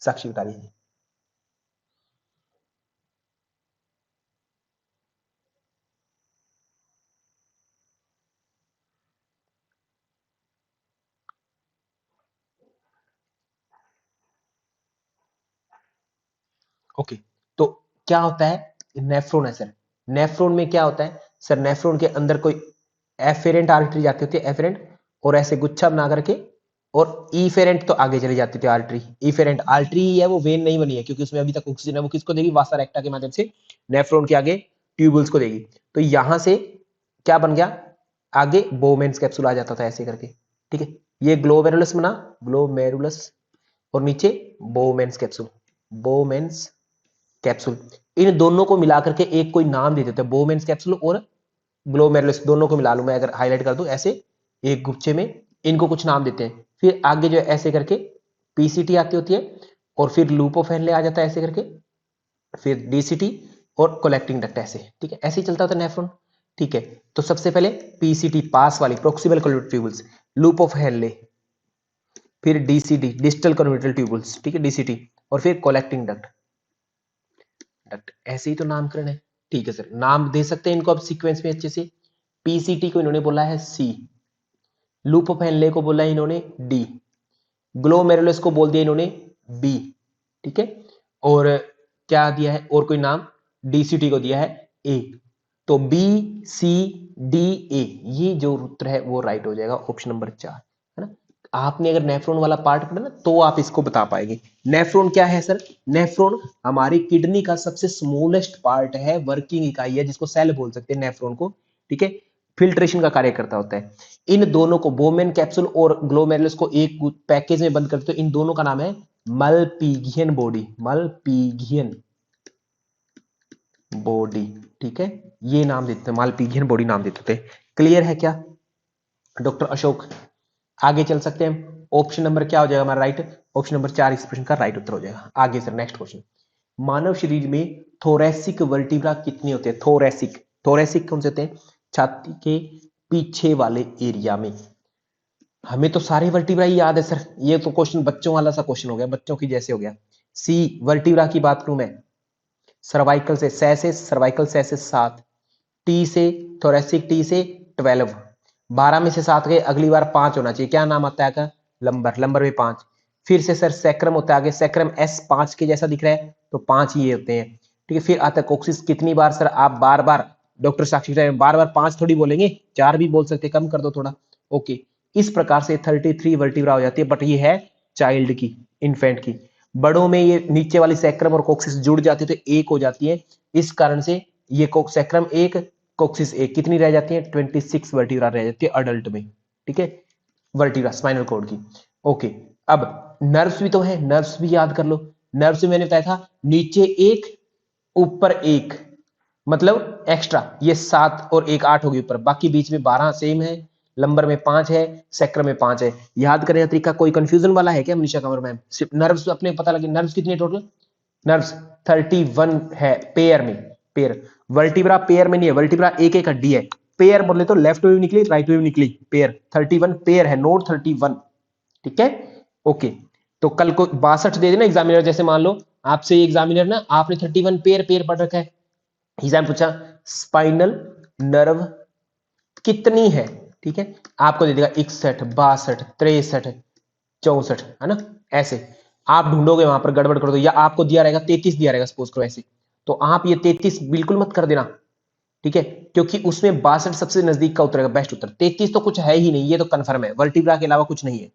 साक्षी बता दीजिए। ओके, तो क्या होता है, नेफ्रॉन है सर। नेफ्रॉन में क्या होता है सर, नेफ्रॉन के अंदर कोई एफेरेंट आर्टरी जाती होती है, एफेरेंट, और ऐसे गुच्छा बना करके, और ईफेरेंट तो आगे चली जाती थी आर्टरी। ईफेरेंट आर्टरी है, वो वेन नहीं बनी है क्योंकि उसमें अभी तक ऑक्सीजन है, वो किसको देगी, वासा रेक्टा के माध्यम से नेफ्रॉन के आगे ट्यूबुल्स को देगी। तो यहां से क्या बन गया, आगे बोमेन्स कैप्सूल आ जाता था ऐसे करके, ठीक है। ये ग्लोमेरुलस बना, ग्लोमेरुलस, और नीचे बोमेन्स कैप्सूल, बोमेन्स कैप्सूल। इन दोनों को मिला करके एक कोई नाम दे देते हैं, बोमेन्स कैप्सूल और ग्लोमेरुलस दोनों को मिला लूं मैं, अगर हाईलाइट कर दूं ऐसे एक गुच्छे में, इनको कुछ नाम देते हैं। फिर आगे जो ऐसे करके पीसीटी आती होती है, और फिर लूपोफेनले आ जाता है ऐसे करके, फिर डीसीटी और कलेक्टिंग डक्ट, ऐसे, ठीक है, ऐसे ही चलता होता है नेफ्रॉन, ठीक है। तो सबसे पहले पीसीटी पास वाली प्रोक्सिमल कन्वर्टेड ट्यूबुल्स, लूपोफेनले, फिर डीसीडी डिस्टल कन्वर्टेड ट्यूबुल्स, ठीक है, डीसीटी, और फिर कलेक्टिंग डक्ट, डक्ट, ऐसे ही तो नामकरण है, ठीक है सर। नाम दे सकते हैं इनको अब सीक्वेंस में अच्छे से। पीसीटी को इन्होंने बोला है सी, लूपोफेनले को बोला है इन्होंने डी, ग्लोमेरुलस को बोल दिया इन्होंने बी, ठीक है। और क्या दिया है और कोई नाम, डीसीटी को दिया है ए। तो बी सी डी ए, ये जो उत्तर है वो राइट हो जाएगा, ऑप्शन नंबर 4, है ना। आपने अगर नेफ्रॉन वाला पार्ट पढ़ा ना तो आप इसको बता पाएंगे। नेफ्रॉन क्या है सर, नेफ्रॉन हमारी किडनी का सबसे स्मॉलेस्ट पार्ट है, वर्किंग इकाई है, जिसको सेल बोल सकते हैं नेफ्रॉन को, ठीक है। फिल्ट्रेशन का कार्य करता होता है। इन दोनों को, बोमेन कैप्सूल और ग्लोमेरुलस को एक पैकेज में बंद करते हो, इन दोनों का नाम है मल्पीघियन बॉडी, मल्पीघियन बॉडी, ठीक है, ये नाम देते हैं, मल्पीघियन बॉडी नाम देते थे। क्लियर है क्या डॉक्टर अशोक? आगे चल सकते हैं। ऑप्शन नंबर क्या हो जाएगा हमारा राइट, ऑप्शन नंबर 4 इस प्रश्न का राइट उत्तर हो जाएगा। आगे सर नेक्स्ट क्वेश्चन, मानव शरीर में थोरेसिक वर्टिब्रा कितने होते हैं, थोरेसिक, थोरेसिक कौन से होते हैं, छाती के पीछे वाले एरिया में। हमें तो सारे वर्टिब्रा ही याद है सर, ये तो क्वेश्चन बच्चों वाला सा क्वेश्चन हो गया, बच्चों की जैसे हो गया। सी वर्टिब्रा की बात करूं मैं, सर्वाइकल से, सर्वाइकल से 7, टी से, थोरेसिक टी से 12, 12 में से 7 गए, अगली बार 5 होना चाहिए, क्या नाम आता है का, लंबर, लंबर में 5। फिर से सर सैक्रम होता है आगे, सैक्रम एस 5 के जैसा दिख रहा है, तो 5 ये होते हैं, ठीक है। फिर आता है कोक्सिस, कितनी बार सर, आप बार बार, डॉक्टर साक्षी बार बार 5 थोड़ी बोलेंगे, 4 भी बोल सकते, कम कर दो थोड़ा, ओके। इस प्रकार से 33 वर्टिब्रा हो जाती है, बट ये है चाइल्ड की, इन्फेंट की। बड़ों में ये नीचे वाली सैक्रम और कोक्सिस जुड़ जाती है तो एक हो जाती है, इस कारण से ये सैक्रम एक, कोक्सिस एक, कितनी रह जाती है? 26 वर्टिब्रा रह जाती है अडल्ट में, ठीक है, वर्टिब्रा स्पाइनल कॉर्ड की। ओके, अब नर्व्स भी तो है, नर्व्स भी याद कर लो। नर्व्स में मैंने बताया था नीचे एक ऊपर एक, मतलब एक्स्ट्रा, ये 7 और 1 8 होगी ऊपर, बाकी बीच में 12 सेम है, लंबर में 5 है, सेक्रम में 5 है। याद करने का तरीका कोई कंफ्यूजन वाला है क्या मनीषा कंवर मैम? सिर्फ नर्व्स अपने पता लगे, नर्व्स कितने टोटल? नर्व्स 31 है पेयर में, पेयर। वर्टिब्रा पेयर में नहीं है, वर्टिब्रा एक एक हड्डी है। पेयर बोले तो लेफ्ट में भी निकली राइट में भी निकली, पेयर 31 पेयर है, नोट 31, ठीक है। ओके, तो कल को 62 दे देना एग्जामिनर, जैसे मान लो आपसे एग्जामिनर ना, आपने 31 पेयर पेयर पढ़ रखा है, एग्जाम पूछा स्पाइनल नर्व कितनी है, ठीक है, आपको दे देगा 61 62 63 64, है ना, ऐसे आप ढूंढोगे वहां पर, गड़बड़ कर दो, या आपको दिया रहेगा 33 दिया रहेगा सपोज करो ऐसे, तो आप ये 33 बिल्कुल मत कर देना, ठीक है, क्योंकि उसमें 62 सबसे नजदीक का उतरेगा, बेस्ट उत्तर। 33 तो कुछ है ही नहीं, ये तो कंफर्म है, वर्टिब्रा के अलावा कुछ नहीं है,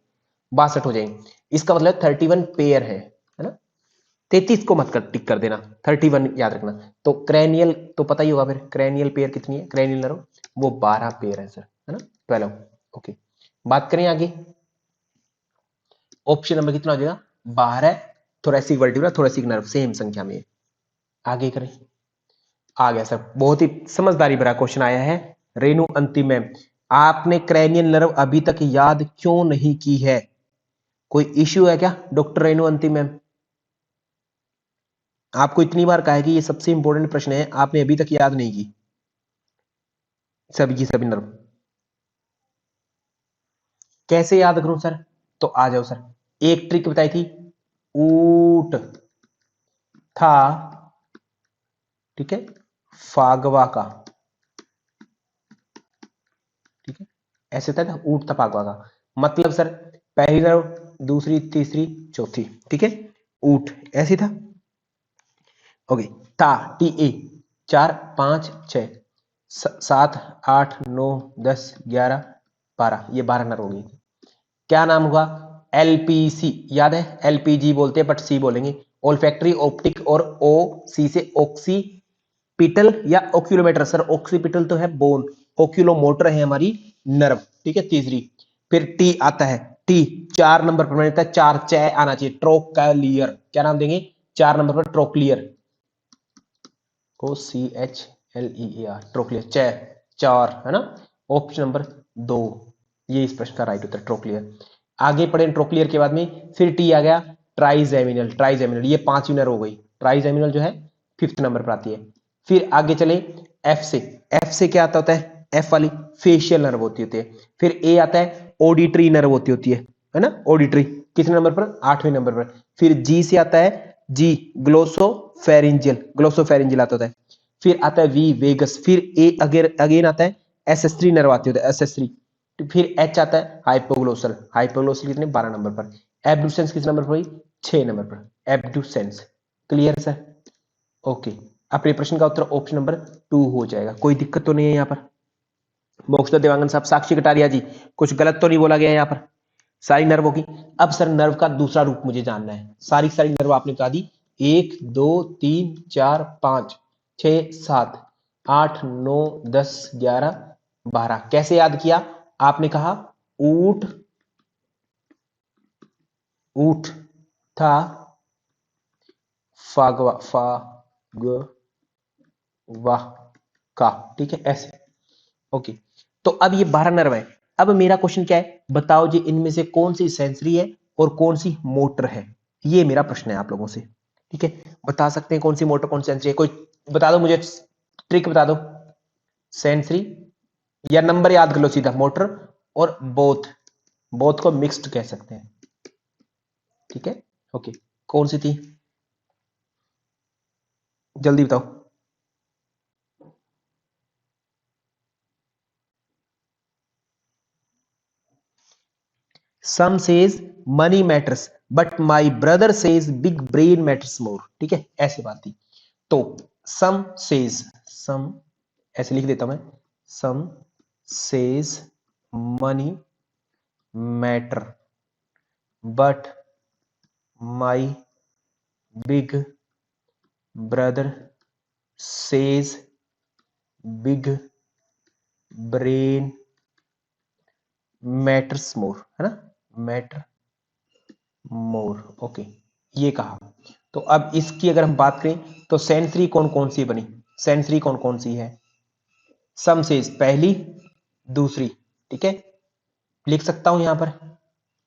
62 हो जाएंगे, इसका मतलब 31 पेयर है ना। 33 को मत कर टिक कर देना, 31 याद रखना। तो क्रैनियल तो पता ही होगा फिर, क्रैनियल पेयर कितनी है, क्रैनियल नर्व वो 12 पेयर है सर, है ना, 12। ओके, बात करें आगे, ऑप्शन नंबर कितना हो जाएगा? 12 thoracic vertebra, thoracic nerve same संख्या में। आगे करें, आ गया सर, बहुत ही समझदारी भरा क्वेश्चन आया है। रेणु अंतिम मैम, आपने क्रैनियल नर्व अभी तक याद क्यों नहीं की है? कोई इश्यू है क्या डॉक्टर रेणु अंतिम मैम? आपको इतनी बार कहा है कि ये सबसे इंपॉर्टेंट प्रश्न है, आपने अभी तक याद नहीं की सभी की सभी नर्व। कैसे याद करूं सर? तो आ जाओ सर, एक ट्रिक बताई थी, ऊट था, ठीक है, फागवा का, ठीक है, ऐसे था ना, ऊट था फागवा का, मतलब सर पहली नर्व, दूसरी तीसरी चौथी, ठीक है, ऊट ऐसी था। ओके, ता टी ए 4 5 6 7 8 9 10 11 12, ये 12 नर्व हो गई। क्या नाम हुआ? एलपीसी, याद है, एलपीजी बोलते हैं बट सी बोलेंगे, ओल्फैक्टरी ऑप्टिक, और ओ सी से ऑक्सीपिटल या ओक्यूलोमीटर, सर ऑक्सीपिटल तो है बोन, ओक्यूलोमोटर है हमारी नर्व, ठीक है, तीसरी। फिर टी आता है, टी 4 नंबर पर मिलता है, 4 च आना चाहिए, ट्रोक्लियर, क्या नाम देंगे 4 नंबर पर? ट्रोक्लियर, को C H L E A R, trochlear, चार, है ना, ऑप्शन नंबर 2, ये इस प्रश्न का राइट उत्तर ट्रोक्लियर। आगे पढ़े ट्रोक्लियर के बाद में, फिर टी आ गया ट्राइजेमिनल, ट्राइजेमिनल ये 5वीं नर्व हो गई, ट्राइजेमिनल जो है 5th नंबर पर आती है। फिर आगे चले एफ से, एफ से क्या आता होता है? एफ वाली फेशियल नर्व होती है। फिर ए आता है ऑडिटरी नर्व होती है ना, ऑडिटरी कितने नंबर पर? 8वें नंबर पर। फिर जी से आता है, जी ग्लोसोफेरिंजियल, ग्लोसोफेरिंजियल आता है। फिर आता है वी वेगस, फिर ए अगेन आता है एस3 नर्व आती है, एस3। फिर एच आता है हाइपोग्लोसल, हाइपोग्लोसल कितने? 12 नंबर पर। एब्डुसेंस किस नंबर पर? 6 नंबर पर एब्डुसेंस। Clear sir? ओके, अपने प्रश्न का उत्तर ऑप्शन नंबर 2 हो जाएगा, कोई दिक्कत तो नहीं है यहाँ पर? मोक्षदा देवांगन साहब, साक्षी कटारिया जी, कुछ गलत तो नहीं बोला गया यहाँ पर? सारी नर्वों की। अब सर नर्व का दूसरा रूप मुझे जानना है, सारी सारी नर्व आपने बता दी, 1 2 3 4 5 6 7 8 9 10 11 12, कैसे याद किया? आपने कहा ऊट, ऊट था फागवा, फागवा का, ठीक है, ऐसे। ओके, तो अब ये 12 नर्व है। अब मेरा क्वेश्चन क्या है, बताओ जी इनमें से कौन सी सेंसरी है और कौन सी मोटर है, ये मेरा प्रश्न है आप लोगों से, ठीक है, बता सकते हैं कौन सी मोटर कौन सी सेंसरी है? कोई बता दो मुझे, ट्रिक बता दो, सेंसरी या नंबर याद कर लो सीधा, मोटर और बोथ, बोथ को मिक्स्ड कह सकते हैं, ठीक है। ओके, कौन सी थी, जल्दी बताओ। Some says money matters but my brother says big brain matters more, ठीक है, ऐसी बात थी। तो सम सेज, सम ऐसे लिख देता हूं मैं, some says money matter but my big brother says big brain matters more, है ना, मैटर मोर। ओके, ये कहा। तो अब इसकी अगर हम बात करें तो सेंसरी कौन कौन सी बनी, सेंसरी कौन कौन सी है, सम सेज पहली दूसरी, ठीक है, लिख सकता हूं यहां पर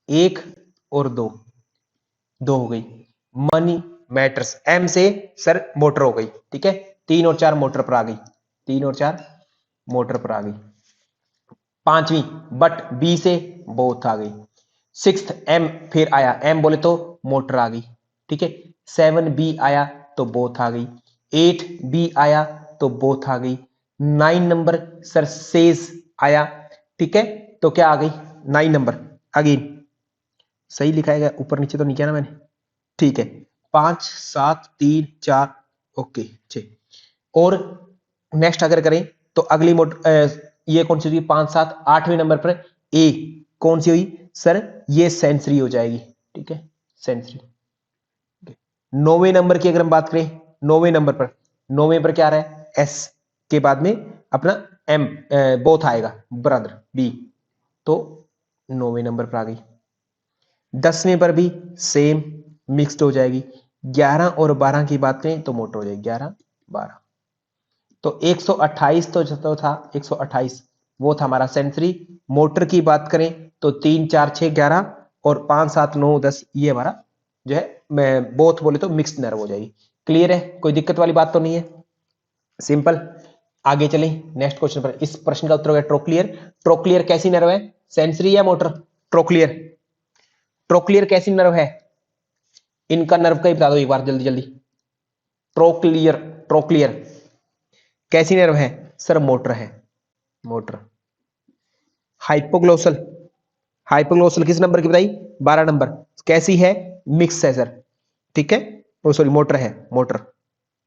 एक और दो, दो हो गई। मनी मैटर्स, एम से सर मोटर हो गई, ठीक है, 3 और 4 मोटर पर आ गई, 3 और 4 मोटर पर आ गई। पांचवी बट बी से बोथ आ गई। सिक्स्थ एम फिर आया, एम बोले तो मोटर आ गई, ठीक है। 7 बी आया तो बोथ आ गई। 8 बी आया तो बोथ आ गई। 9 नंबर सर सेज आया, ठीक है, तो क्या आ गई 9 नंबर अगेन, सही लिखा है ऊपर नीचे तो नहीं किया ना मैंने, ठीक है। 5 7 3 4 ओके 6। और नेक्स्ट अगर करें तो अगली ये कौन सी हुई 5 7 8वें नंबर पर ए कौन सी हुई सर, ये सेंसरी हो जाएगी, ठीक है, सेंसरी। 9वें नंबर की अगर हम बात करें, 9वें नंबर पर, 9वें पर क्या आ रहा है एस के बाद में अपना एम बोथ आएगा ब्रदर बी, तो 9वें नंबर पर आ गई। 10वें पर भी सेम मिक्स्ड हो जाएगी। 11 और 12 की बात करें तो मोटर हो जाएगी 11 12, तो 128 तो था 128 वो था हमारा सेंसरी। मोटर की बात करें तो 3 4 6 11 और 5 7 9 10 ये हमारा जो है मैं बोथ बोले तो मिक्स्ड नर्व हो जाएगी। क्लियर है, कोई दिक्कत वाली बात तो नहीं है, सिंपल। आगे चलें नेक्स्ट क्वेश्चन पर। इस प्रश्न का उत्तर होगा ट्रोक्लियर। ट्रोक्लियर कैसी नर्व है, सेंसरी या मोटर, ट्रोक्लियर, ट्रोक्लियर कैसी नर्व है, इनका नर्व का ही बता दो एक बार जल्दी जल्दी। ट्रोक्लियर, ट्रोक्लियर कैसी नर्व है सर, मोटर है, मोटर। हाइपोग्लोसल, हाइपोग्लोसल किस नंबर की बताई, 12 नंबर, कैसी है, मिक्स है सर, ठीक है, ओ सॉरी मोटर है, मोटर,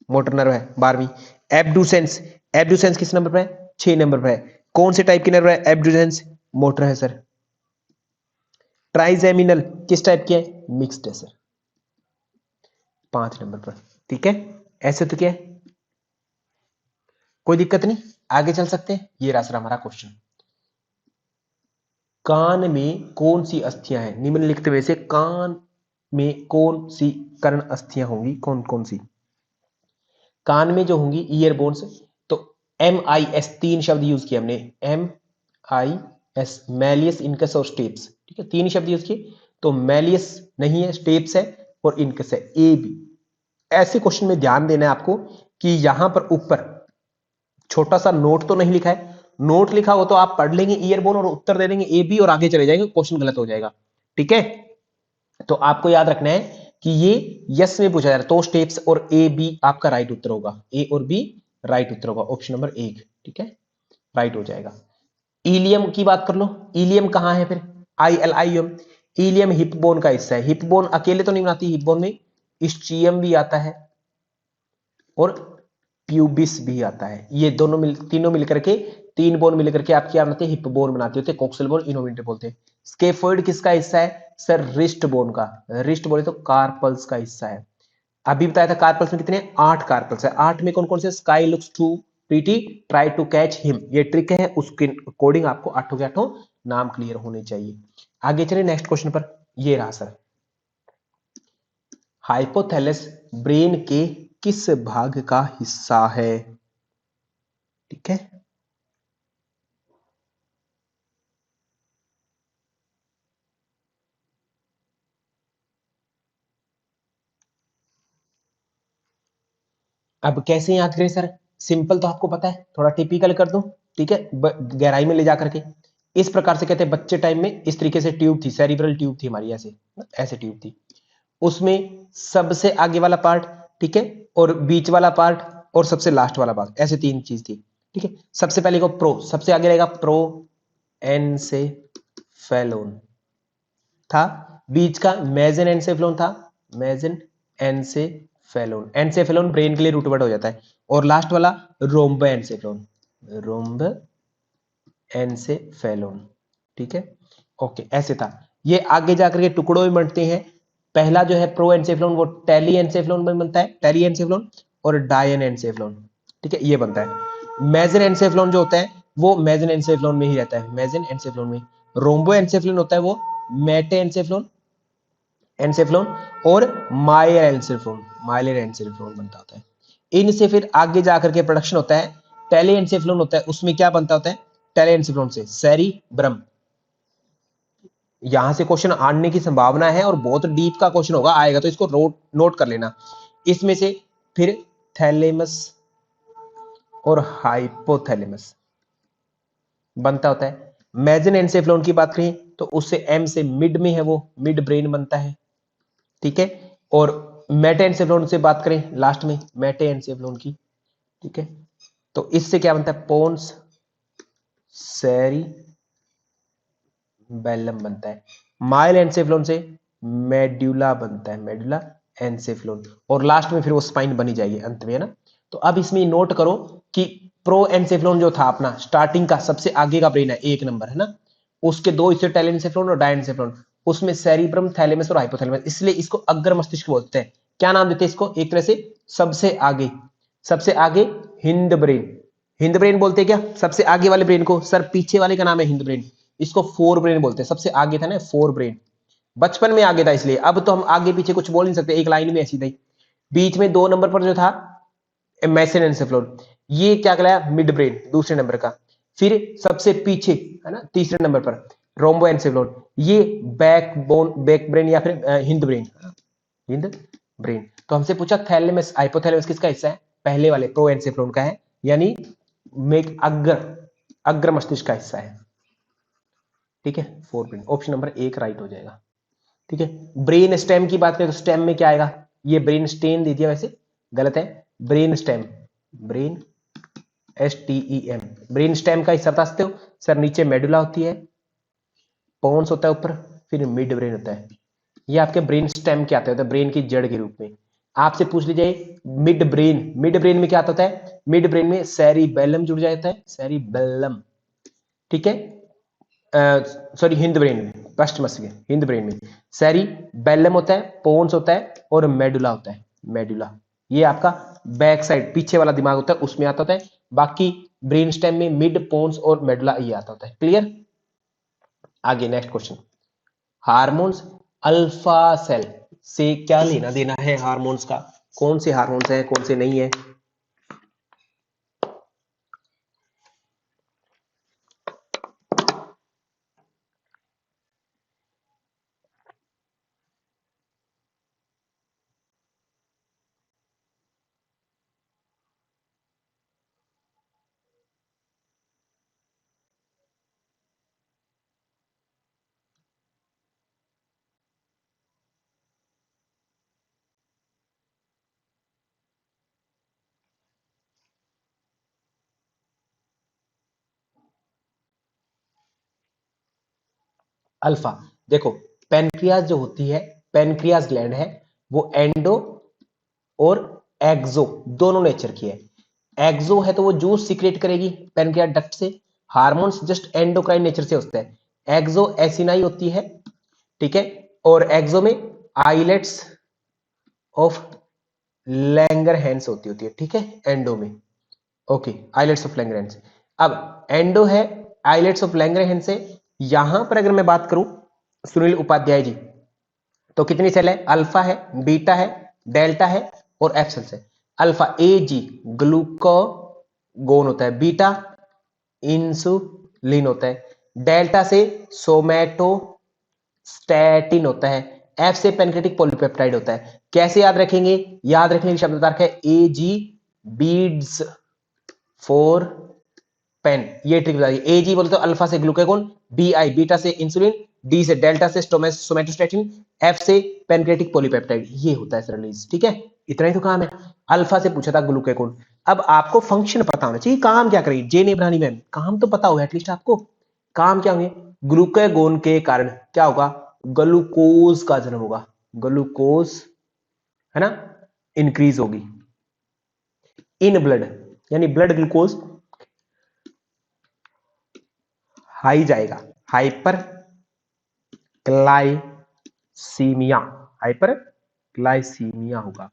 मोटर नर्व है 12वीं। एब्डुसेंस, एब्डुसेंस किस नंबर पर है, 6 नंबर पर है, कौन से टाइप की नर्व है एब्डुसेंस, मोटर है सर। ट्राइजेमिनल किस टाइप की है, मिक्स्ड है सर, 5 नंबर पर, ठीक है। ऐसे तो क्या है, कोई दिक्कत नहीं, आगे चल सकते हैं। ये रहा सर हमारा क्वेश्चन। कान में कौन सी अस्थियां हैं, निम्नलिखित में से कान में कौन सी कर्ण अस्थियां होंगी, कौन कौन सी कान में जो होंगी ईयर बोन्स, तो MIS 3 शब्द यूज किए हमने, MIS मैलियस इनकस और स्टेप्स, ठीक है, 3 शब्द यूज किए, तो मैलियस नहीं है, स्टेप्स है और इनकस है, ए बी। ऐसे क्वेश्चन में ध्यान देना है आपको कि यहां पर ऊपर छोटा सा नोट तो नहीं लिखा है, नोट लिखा हो तो आप पढ़ लेंगे ईयरबोन और उत्तर दे देंगे ए बी और आगे चले जाएंगे, क्वेश्चन गलत हो जाएगा, ठीक है। तो आपको याद रखना है कि ये यस में पूछा जा रहा है, तो स्टेप्स और ए बी आपका राइट उत्तर होगा, ए और बी राइट उत्तर होगा, ऑप्शन नंबर 1, ठीक है, राइट हो जाएगा। इलियम की बात कर लो, इलियम कहां है फिर, ILIUM, इलियम हिप बोन का हिस्सा है, हिप बोन अकेले तो नहीं बनाती, हिप बोन में स्ट्रियम भी आता है और प्यूबिस भी आता है, ये दोनों तीनों मिलकर के 3 बोन मिलकर के आपकी क्या बनाते हैं, हिप बोन बनाते होते हैं, कोक्सल बोन इनोवेंटर बोलते हैं। स्केफोइड किसका हिस्सा है सर, रिस्ट बोन का, रिस्ट बोले तो कार्पल्स का हिस्सा है। अभी बताया था कार्पल्स में कितने 8 कार्पल्स है, 8 में कौन कौन से, sky looks too pretty, try to catch him, ये ट्रिक है, उसके अकॉर्डिंग आपको 8 के 8 नाम क्लियर होने चाहिए। आगे चलिए नेक्स्ट क्वेश्चन पर। ये रहा सर, हाइपोथैलेस ब्रेन के किस भाग का हिस्सा है, ठीक है। अब कैसे याद करें सर, सिंपल तो आपको पता है, थोड़ा टिपिकल कर दूं, ठीक है, गहराई में ले जा करके इस प्रकार से कहते हैं, बच्चे टाइम में इस तरीके से ट्यूब थी, सेरिब्रल ट्यूब थी हमारी, ऐसे ऐसे ट्यूब थी, उसमें सबसे आगे वाला पार्ट, ठीक है, और बीच वाला पार्ट और सबसे लास्ट वाला पार्ट, ऐसे 3 चीज थी, ठीक है। सबसे पहले को प्रो, सबसे आगे रहेगा प्रो एनसेफेलोन था, बीच का मेजन एनसेफेलोन था, मेजन एनसेफेलोन, एनसेफेलोन ब्रेन के लिए रूट वर्ड हो जाता है, और लास्ट वाला रोम्ब एनसेफेलोन, रोम्ब एनसेफेलोन, ठीक है। ओके, ऐसे था। ये आगे जाकर के टुकड़ों में बनते हैं। पहला जो है प्रो एनसेफ्लॉन वो टेली एनसेफ्लॉन में बनता है, टेली एनसेफ्लॉन, और डायन एनसेफ्लॉन, ठीक है, ये बनता है। मेजन एनसेफ्लॉन जो होता है वो मेजन एनसेफ्लॉन में ही रहता है, मेजन एनसेफ्लॉन में। रोम्बो एनसेफ्लॉन होता है वो मेटे एनसेफ्लॉन, एनसेफ्लॉन, और माइलर एनसेफ्लॉन, माइलर एनसेफ्लॉन बनता होता है। इनसे फिर आगे जाकर के प्रोडक्शन होता है टेली एनसेफ्लॉन होता है, उसमें क्या बनता होता है टेली एनसेफ्लॉन से सेरिब्रम। यहां से क्वेश्चन आने की संभावना है और बहुत डीप का क्वेश्चन होगा, आएगा तो इसको नोट कर लेना। इसमें से फिर थैलेमस और हाइपोथैलेमस बनता होता है। मेजन एनसेफ्लॉन की बात करें तो उससे एम से मिड में है, वो मिड ब्रेन बनता है, ठीक है। और मेटे एनसेफ्लॉन से बात करें लास्ट में, मेटे एनसेफ्लॉन की, ठीक है, तो इससे क्या बनता है पोन्स सेरी बेलम बनता है। माइल एनसेफ्लोन से मेड्यूला बनता है, मेडुला एनसेफ्लोन, और लास्ट में फिर वो स्पाइन बनी जाएगी अंत में, है ना। तो अब इसमें नोट करो कि प्रो एनसेफ्लोन जो था अपना स्टार्टिंग का सबसे आगे का ब्रेन है, 1 नंबर, है ना, उसके दो इससे टेलेनसेफ्लोन और डायनसेफ्लोन, उसमें सेरिब्रम थैलेमस और हाइपोथैलेमस, इसलिए इसको अग्र मस्तिष्क बोलते हैं। क्या नाम देते हैं इसको एक तरह से, सबसे आगे, सबसे आगे हिंद ब्रेन, हिंद ब्रेन बोलते हैं क्या सबसे आगे वाले ब्रेन को, सर पीछे वाले का नाम है हिंद ब्रेन, इसको फोर ब्रेन बोलते हैं, सबसे आगे था ना फोर ब्रेन, बचपन में आगे था इसलिए, अब तो हम आगे पीछे कुछ बोल नहीं सकते, एक लाइन में ऐसी थी। बीच में 2 नंबर पर जो था मैसन एनसेफ्लोन, ये क्या कहलाया मिड ब्रेन दूसरे नंबर का। फिर सबसे पीछे है ना तीसरे नंबर पर रोम्बो एनसेफ्लोन, ये बैक बोन बैक ब्रेन या फिर हिंद ब्रेन, हिंद ब्रेन। तो हमसे पूछा थैलेमस हाइपोथैलेमस किसका हिस्सा है, पहले वाले प्रो एनसेफ्लोन का है, यानी मेक अग्र, अग्र मस्तिष्क का हिस्सा है, ठीक है। Fore brain, option number 1 right हो जाएगा, ठीक है। ब्रेन स्टेम की बात करें तो स्टेम में क्या आएगा, ये ब्रेन स्टेम दे दिया वैसे, गलत है, brain stem, brain STEM, brain stem का हिस्सा बता सकते हो सर, नीचे मेडुला होती है, पोन्स होता है ऊपर, फिर मिड ब्रेन होता है, ये आपके ब्रेन स्टेम के आते होते हैं, ब्रेन की जड़ के रूप में। आपसे पूछ लीजिए मिड ब्रेन, मिड ब्रेन में क्या होता है, मिड ब्रेन में सेरिबेलम जुड़ जाता है, सेरिबेलम, ठीक है। सॉरी हिंद ब्रेन में, फर्स्ट मस्तिष्क हिंद ब्रेन में सैरी बेलम होता है, पोन्स होता है, और मेडुला होता है, मेडुला, ये आपका बैक साइड पीछे वाला दिमाग होता है उसमें आता होता है। बाकी ब्रेन स्टेम में मिड पोन्स और मेडुला ये आता होता है, क्लियर। आगे next question, hormones alpha cell से क्या लेना देना है, हार्मोन्स का कौन से हार्मोन्स है कौन से नहीं है। अल्फा, देखो पेनक्रियाज जो होती है, पेनक्रियाज ग्लैंड है, वो एंडो और एक्सो दोनों नेचर की है। एक्सो है तो वो जूस सीक्रेट करेगी पेनक्रियास डक्ट से, हार्मोन्स जस्ट एंडोक्राइन नेचर से होते हैं। एक्सो एसिनाई होती है, ठीक है, और एक्सो में आइलेट्स ऑफ लैंगरहैंस होती है, ठीक है, एंडो में, ओके, आइलेट्स ऑफ लैंगरहैंस। अब एंडो है आइलेट्स ऑफ लैंगरहैंस से, यहां पर अगर मैं बात करूं सुनील उपाध्याय जी, तो कितनी सेल है, अल्फा है, बीटा है, डेल्टा है, और एफ सेल्स है। अल्फा AG ग्लूकोगोन होता है, बीटा इंसुलिन होता है, डेल्टा से सोमैटोस्टैटिन होता है, एफ से पेनक्रेटिक पॉलीपेप्टाइड होता है। कैसे याद रखेंगे, याद रखने की शब्द है AG बीड्स फॉर पेन, ये ट्रिक बताइए। AG बोलते हो अल्फा से ग्लूकागोन, BI बीटा से इंसुलिन, D से डेल्टा से सोमैटोस्टैटिन, F से पेनक्रेटिक पॉलीपेप्टाइड, ये होता है रिलीज, ठीक है। इतना ही तो काम है। अल्फा से पूछा था ग्लूकागोन, अब आपको फंक्शन पता होना चाहिए, काम क्या करेगी जे नेब्रानी मैम, काम तो पता होगा एटलीस्ट आपको, काम क्या होंगे, ग्लूकागोन के कारण क्या होगा, ग्लूकोज का जन्म होगा, ग्लूकोज, है ना, इंक्रीज होगी इन ब्लड, यानी ब्लड ग्लूकोज हाई जाएगा, हाइपर ग्लाइसीमिया, हाइपरग्लाइसीमिया होगा।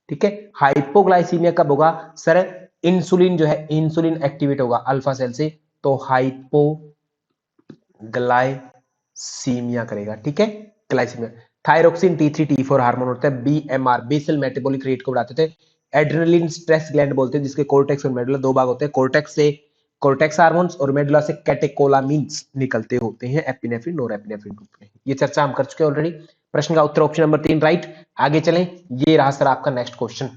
ठीक है, हाइपोग्लाइसीमिया कब होगा सर? इंसुलिन जो है, इंसुलिन एक्टिवेट होगा अल्फा सेल से, तो हाइपोग्लाइसीमिया करेगा। ठीक है, glycaemia. Thyroxine T3 T4 hormone होता है, बीएमआर बेसल मेटाबॉलिक रेट को बढ़ाते थे। एड्रेनलिन स्ट्रेस ग्लैंड बोलते हैं, जिसके कोर्टेक्स और मेडुला दो भाग होते हैं। कोर्टेक्स से कोर्टेक्स हार्मोन्स और मेडुला से कैटेकोलामिन्स निकलते होते हैं एपिनेफ्रिन नोरेपिनेफ्रिन रूप में। ये चर्चा हम कर चुके हैं ऑलरेडी। प्रश्न का उत्तर ऑप्शन नंबर 3 राइट। आगे चलें, ये रहा सर आपका नेक्स्ट क्वेश्चन।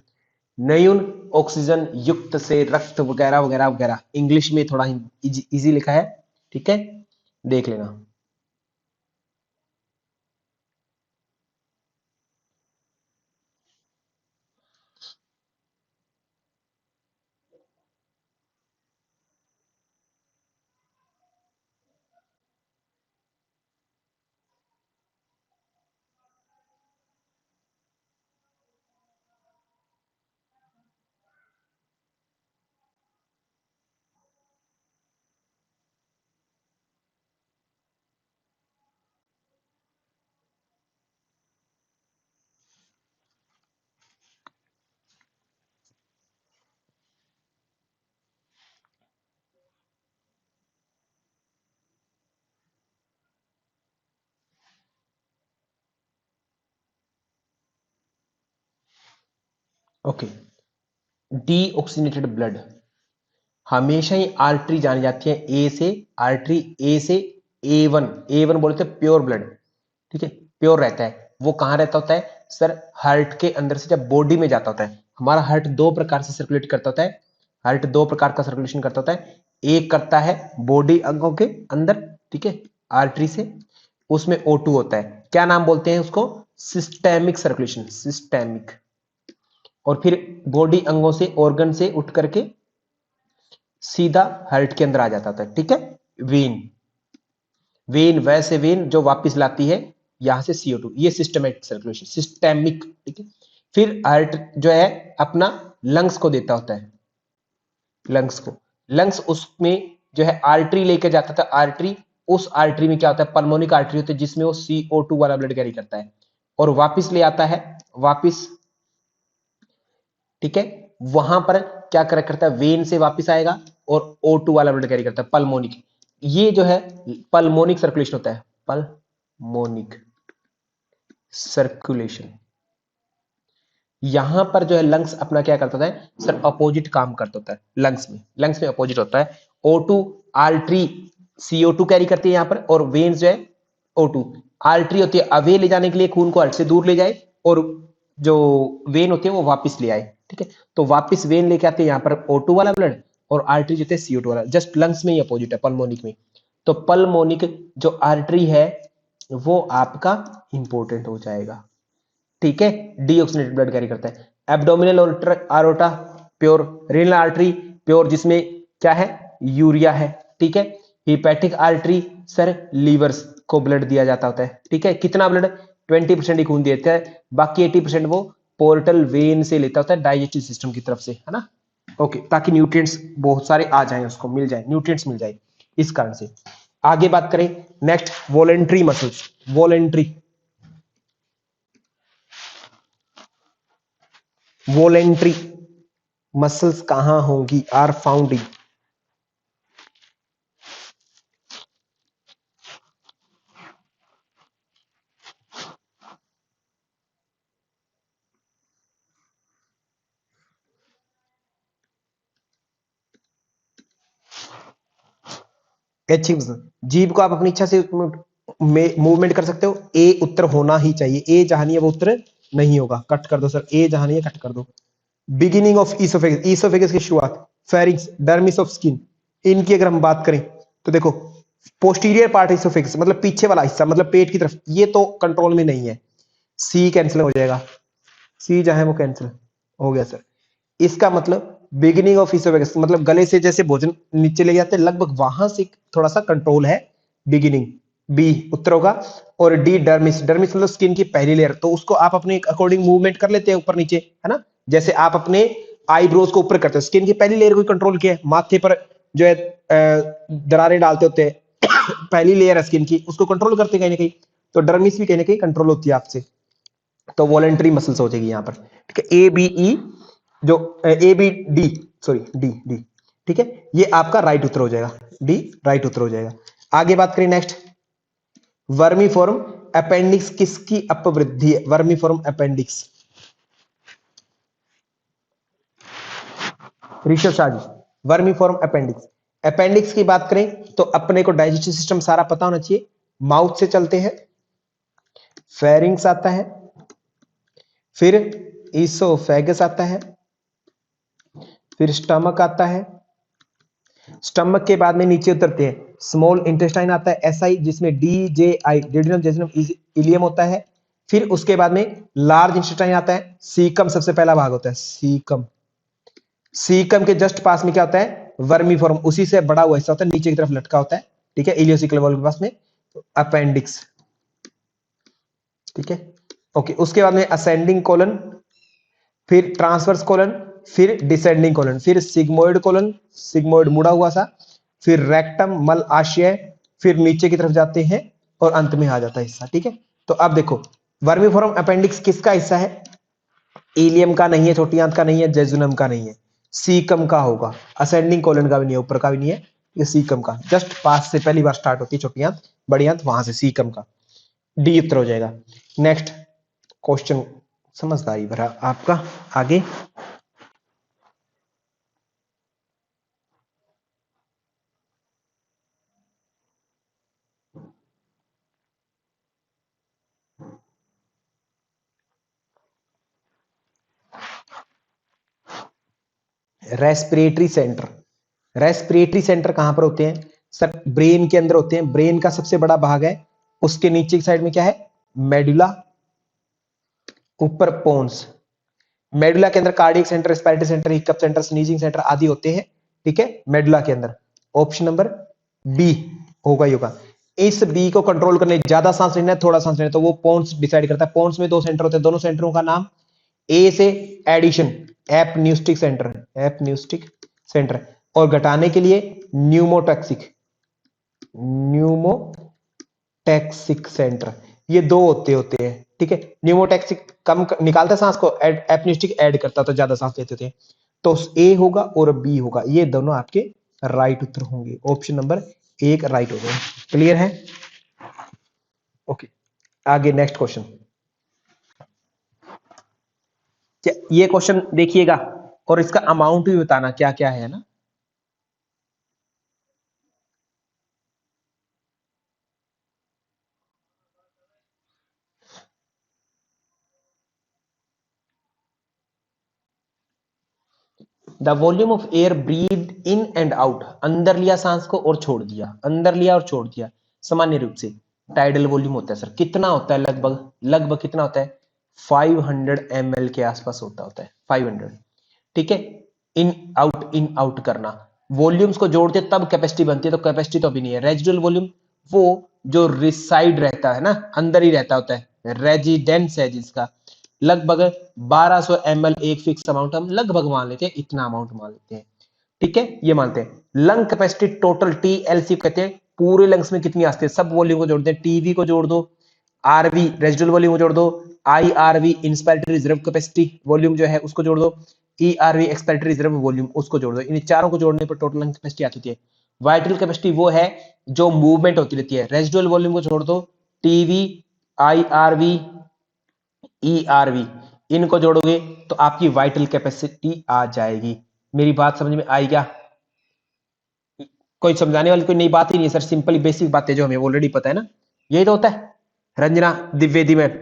न्यून ऑक्सीजन युक्त से रक्त वगैरह वगैरह वगैरह, इंग्लिश में थोड़ा इजी लिखा है। ठीक है, देख लेना। ओके, डीऑक्सीनेटेड ब्लड हमेशा ही आर्टरी जानी जाती है ए से, आर्टरी ए से A1, A1 बोलते हैं प्योर ब्लड। ठीक है, प्योर रहता है। वो कहां रहता होता है सर? हार्ट के अंदर से जब बॉडी में जाता होता है। हमारा हार्ट दो प्रकार से सर्कुलेट करता होता है, हार्ट दो प्रकार का सर्कुलेशन करता होता है। एक करता है बॉडी अंगों के अंदर, ठीक है, आर्टरी से, उसमें O2 होता है। क्या नाम बोलते हैं उसको? Systemic circulation, systemic. और फिर बॉडी अंगों से, ऑर्गन से उठ करके सीधा हार्ट के अंदर आ जाता था। ठीक है, वेन, वेन वैसे वेन जो वापस लाती है यहां से CO2, ये सिस्टमेटिक सर्कुलेशन, सिस्टेमिक। ठीक है, फिर हार्ट जो है अपना लंग्स को देता होता है, लंग्स को, लंग्स उसमें जो है आर्टरी लेके जाता था, आर्टरी, उस आर्टरी में क्या होता है? पल्मोनिक आर्टरी होती है, जिसमें वो CO2 वाला ब्लड कैरी करता है और वापस ले आता है, वापस। ठीक है, वहां पर क्या कर करता है? वेन से वापस आएगा और O2 वाला ब्लड कैरी करता है, पल्मोनिक। ये जो है पल्मोनिक सर्कुलेशन होता है, पल्मोनिक सर्कुलेशन। यहां पर जो है लंग्स अपना क्या करता है सर? अपोजिट काम करता होता है लंग्स में, लंग्स में अपोजिट होता है। O2 आर्टरी CO2 कैरी करती है यहां पर, और वेन्स जो है O2, आर्टरी होती है अवे ले जाने के लिए, खून को हार्ट से दूर ले जाए, और जो वेन होती है वो वापस ले आए। ठीक है, तो वापस वेन लेके आते हैं यहाँ पर O2 वाला ब्लड, और आर्टरी जो है CO2 वाला, जस्ट लंग्स में ही अपोजिट है, पल्मोनिक में। तो पल्मोनिक जो आर्टरी है वो आपका इंपॉर्टेंट हो जाएगा। ठीक है, डीऑक्सीनेटेड ब्लड कैरी करता है। Abdominal aorta pure, renal artery pure, जिसमें क्या है? यूरिया है। ठीक है, हिपैटिक आर्टरी सर लीवर्स को ब्लड दिया जाता होता है। ठीक है, कितना ब्लड? 20% ही खून देता है, बाकी 80% वो पोर्टल वेन से लेता होता है, डाइजेस्टिव सिस्टम की तरफ से, है ना। ओके, ताकि न्यूट्रिएंट्स बहुत सारे आ जाएं, उसको मिल जाए, न्यूट्रिएंट्स मिल जाए, इस कारण से। आगे बात करें, next voluntary muscles. Voluntary, voluntary muscles कहां होंगी? आर फाउंड इन, जीभ को आप अपनी इच्छा से मूवमेंट कर सकते हो। ए उत्तर होना ही चाहिए, ए जहां नहीं है वो उत्तर नहीं होगा। कट कर दो सर, ए जहां नहीं है कट कर दो। बिगिनिंग ऑफ ईसोफेगस, ईसोफेगस की शुरुआत, फेरिंग्स, डर्मिस ऑफ स्किन, इनकी अगर हम बात करें तो देखो, पोस्टीरियर पार्ट ईसोफेगस मतलब पीछे वाला हिस्सा, मतलब पेट की तरफ, ये तो कंट्रोल में नहीं है। सी कैंसिल हो जाएगा, सी जहां है वो कैंसिल हो गया सर। इसका मतलब बिगिनिंग ऑफ ईसोफेगस मतलब गले से जैसे भोजन नीचे ले जाते हैं, लगभग वहां से थोड़ा सा कंट्रोल है, बिगिनिंग, बी उत्तर होगा। और डी डर्मिस, डर्मिस मतलब स्किन की पहली लेयर, तो उसको आप अपने अकॉर्डिंग मूवमेंट कर लेते हैं ऊपर नीचे, है ना। जैसे आप अपने आईब्रोज को ऊपर करते हो, स्किन की पहली लेयर को कंट्रोल किया है, माथे पर जो है दरारें डालते होते हैं पहली लेयर है स्किन की, उसको कंट्रोल करते हैं कहीं ना कहीं। तो डर्मिस भी कहीं ना कहीं कंट्रोल होती है आपसे, तो वॉलेंटरी मसल्स हो जाएगी यहाँ पर, ठीक है। ए बी ई, जो A B D, sorry D D, ठीक है, ये आपका राइट उत्तर हो जाएगा, डी राइट उत्तर हो जाएगा। आगे बात करें नेक्स्ट, वर्मीफॉर्म अपेंडिक्स किसकी अपवृद्धि है? Vermiform appendix, Rishabh Shah ji, vermiform appendix. Appendix की बात करें तो अपने को डाइजेस्टिव सिस्टम सारा पता होना चाहिए। माउथ से चलते हैं, फेरिंग्स आता है, फिर ईसोफेगस आता है, फिर स्टमक आता है, स्टमक के बाद में नीचे उतरते हैं, स्मॉल इंटेस्टाइन आता है एसआई, जिसमें डी जे आई, डिड्यूनम जेजुनम इलियम होता है। फिर उसके बाद में लार्ज इंटेस्टाइन आता है, सीकम सबसे पहला भाग होता है, सीकम। सीकम के जस्ट पास में क्या होता है? वर्मीफॉर्म, उसी से बड़ा हुआ हिस्सा होता है, नीचे की तरफ लटका होता है, ठीक है, इलियोसिकल वॉल के पास में, तो अपेंडिक्स, ठीक है, ओके। उसके बाद में असेंडिंग कोलन, फिर ट्रांसवर्स कोलन, फिर डिसेंडिंग कोलन, फिर सिग्मोइड कोलन, सिग्मोइड मुड़ा हुआ सा, फिर रेक्टम मल आशय, फिर नीचे की तरफ जाते हैं और अंत में आ जाता है हिस्सा, ठीक है। तो अब देखो, वर्मीफॉर्म अपेंडिक्स किसका हिस्सा है? इलियम का नहीं है, छोटी आंत का नहीं है, जेजुनम का नहीं है, सीकम का होगा। असेंडिंग कोलन का भी नहीं है, ऊपर का भी नहीं है, ये सीकम का, जस्ट पास से पहली बार स्टार्ट होती है छोटी आंत, बड़ी आंत वहां से, सीकम का, डी उत्तर हो जाएगा। नेक्स्ट क्वेश्चन समझदारी भरा आपका, आगे रेस्पिरेटरी सेंटर। रेस्पिरेटरी सेंटर कहां पर होते हैं सर? ब्रेन के अंदर होते हैं, ब्रेन का सबसे बड़ा भाग है, उसके नीचे की साइड में क्या है? मेडुला, ऊपर पोन्स। मेडुला के अंदर cardiac centre, respiratory centre, hiccup centre, sneezing centre आदि होते हैं, ठीक है, मेडुला के अंदर। ऑप्शन नंबर बी होगा ही होगा। इस बी को कंट्रोल करने, ज्यादा सांस लेना है थोड़ा सांस लेना है, तो वो पोन्स डिसाइड करता है। पोन्स में दो सेंटर होते हैं, दोनों सेंटरों का नाम, ए से addition, apneustic centre, apneustic centre, और घटाने के लिए न्यूमोटैक्सिक, न्यूमोटैक्सिक सेंटर, ये दो होते हैं, ठीक है। न्यूमोटैक्सिक कम निकालता सांस को, एपन्यूस्टिक ऐड करता, तो ज्यादा सांस लेते थे। तो ए होगा और बी होगा, ये दोनों आपके राइट उत्तर होंगे। ऑप्शन नंबर एक राइट हो गया। क्लियर है? ओके, आगे नेक्स्ट क्वेश्चन। ये क्वेश्चन देखिएगा और इसका अमाउंट भी बताना क्या क्या है ना। The volume of air breathe in and out, अंदर लिया सांस को और छोड़ दिया, अंदर लिया और छोड़ दिया, सामान्य रूप से टाइडल वॉल्यूम होता है सर। कितना होता है? लगभग लगभग कितना होता है? 500 ml के आसपास होता है 500, ठीक है। इन आउट करना, वॉल्यूम्स को जोड़ते तब कैपेसिटी बनती है, तो कैपेसिटी तो अभी नहीं है। रेजिडुअल वॉल्यूम वो जो रिसाइड रहता है ना, अंदर ही रहता होता है, रेजिडेंस है जिसका, लगभग 1200 ml एक फिक्स अमाउंट हम लगभग मान लेते हैं, इतना अमाउंट मान लेते हैं, ठीक है, ये मानते हैं। लंग कैपेसिटी टोटल टीएलसी कहते हैं, पूरे लंग्स में कितनी आती है, सब वॉल्यूम को जोड़ दें, टीवी को जोड़ दो, आरवी रेजिडुअल वॉल्यूम को जोड़ दो, IRV inspiratory reserve capacity volume जो है उसको जोड़ दो, ईआरवी एक्सपिरेटरी रिजर्व वॉल्यूम उसको जोड़ दो, इन चारों को जोड़ने पर टोटल लंग कैपेसिटी आती है। वाइटल कैपेसिटी वो है जो मूवमेंट होती रहती है, रेजिडुअल वॉल्यूम को छोड़ दो, टीवी, आईआरवी, ईआरवी, इनको जोड़ोगे तो आपकी वाइटल कैपेसिटी आ जाएगी। मेरी बात समझ में आई क्या? कोई समझाने वाली कोई नई बात ही नहीं है सर, सिंपली बेसिक बातें जो हमें ऑलरेडी पता है ना, यही तो होता है। रंजना द्विवेदी मैम,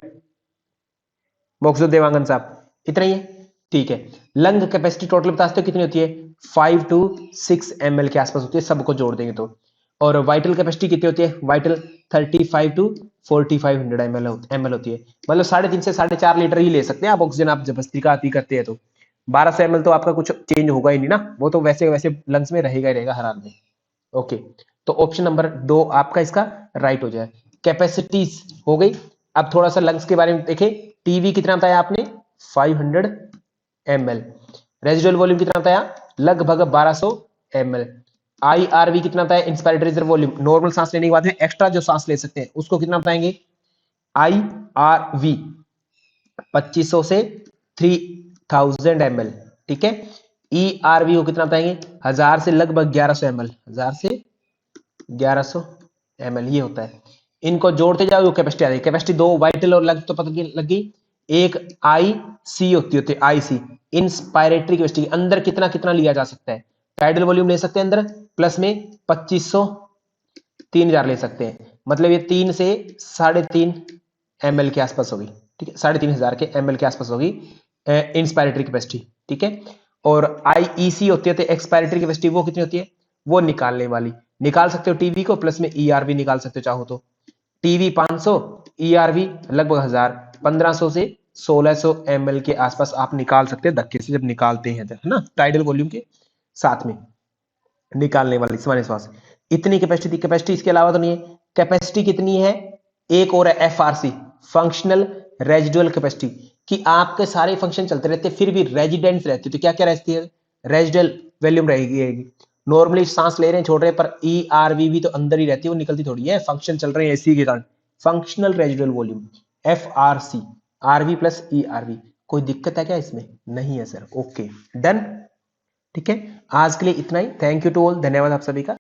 मोक्सो देवांगन साहब, इतना ही है, ठीक है। लंग कैपेसिटी टोटल बता सकते हो कितनी होती है? 5 to 6 ml के आसपास होती है, सबको जोड़ देंगे तो। और वाइटल कैपेसिटी कितनी होती है? वाइटल 35 to 4500 ml होती है, मतलब 3.5 से 4.5 लीटर ही ले सकते हैं आप ऑक्सीजन, आप जबरदस्ती का आती करते हैं तो 1200 ml तो आपका कुछ चेंज होगा ही नहीं ना, वो तो वैसे वैसे लंग्स में रहेगा ही रहेगा हर हाल में। ओके, तो ऑप्शन नंबर 2 आपका इसका राइट हो जाए। कैपेसिटीज हो गई। अब थोड़ा सा लंग्स के बारे में देखें। टीवी कितना बताया आपने? 500 ml। रेजिडुअल वॉल्यूम कितना बताया? लगभग 1200 ml। आईआरवी कितना बताया? इंस्पिरेटरी रिजर्व वॉल्यूम, नॉर्मल सांस लेने के बाद में एक्स्ट्रा जो सांस ले सकते हैं उसको कितना बताएंगे? IRV 2500 से 3000 ml, ठीक है। ERV को कितना बताएंगे, 1000 से लगभग 1100 ml, 1000 से 1100 ml ये होता है। इनको जोड़ते जाओ कैपेसिटी आ जाएगी। कैपेसिटी दो वाइटल और लग तो पता लग गई। एक IC होती है IC, इंस्पायरेटरी कैपेसिटी, अंदर कितना कितना लिया जा सकता है। टाइडल वॉल्यूम ले सकते हैं अंदर, प्लस में 2500 3000 ले सकते हैं, मतलब ये 3 से 3.5 ml के आसपास होगी, ठीक है, 3500 के ml के आसपास होगी इंस्पायरेटरी कैपेसिटी, ठीक है। और IEC होती है एक्सपायरेटरी कैपेसिटी, वो कितनी होती है, वो निकालने वाली। निकाल सकते हो टीवी को, प्लस में ERV निकाल सकते हो चाहो तो। टीवी 500, ERV लगभग 1000, 1500 से 1600 ml के आसपास आप निकाल सकते हैं धक्के से, जब निकालते हैं है ना, टाइडल वॉल्यूम के साथ में निकालने वाली सामान्य श्वास। इतनी कैपेसिटी थी। कैपेसिटी इसके अलावा तो नहीं है। कैपेसिटी कितनी है, एक और है FRC, फंक्शनल रेजिडुअल कैपेसिटी, कि आपके सारे फंक्शन चलते रहते फिर भी रेजिडेंस रहती है, तो क्या क्या रहती है, रेजिडुअल वॉल्यूम रहेगी। नॉर्मली सांस ले रहे हैं छोड़ रहे हैं, पर ERV भी तो अंदर ही रहती है, वो निकलती थोड़ी है, फंक्शन चल रहे हैं इसी के कारण। Functional residual volume FRC, RV plus ERV। कोई दिक्कत है क्या इसमें, नहीं है सर, ओके डन, ठीक है। आज के लिए इतना ही। थैंक यू टू ऑल, धन्यवाद आप सभी का।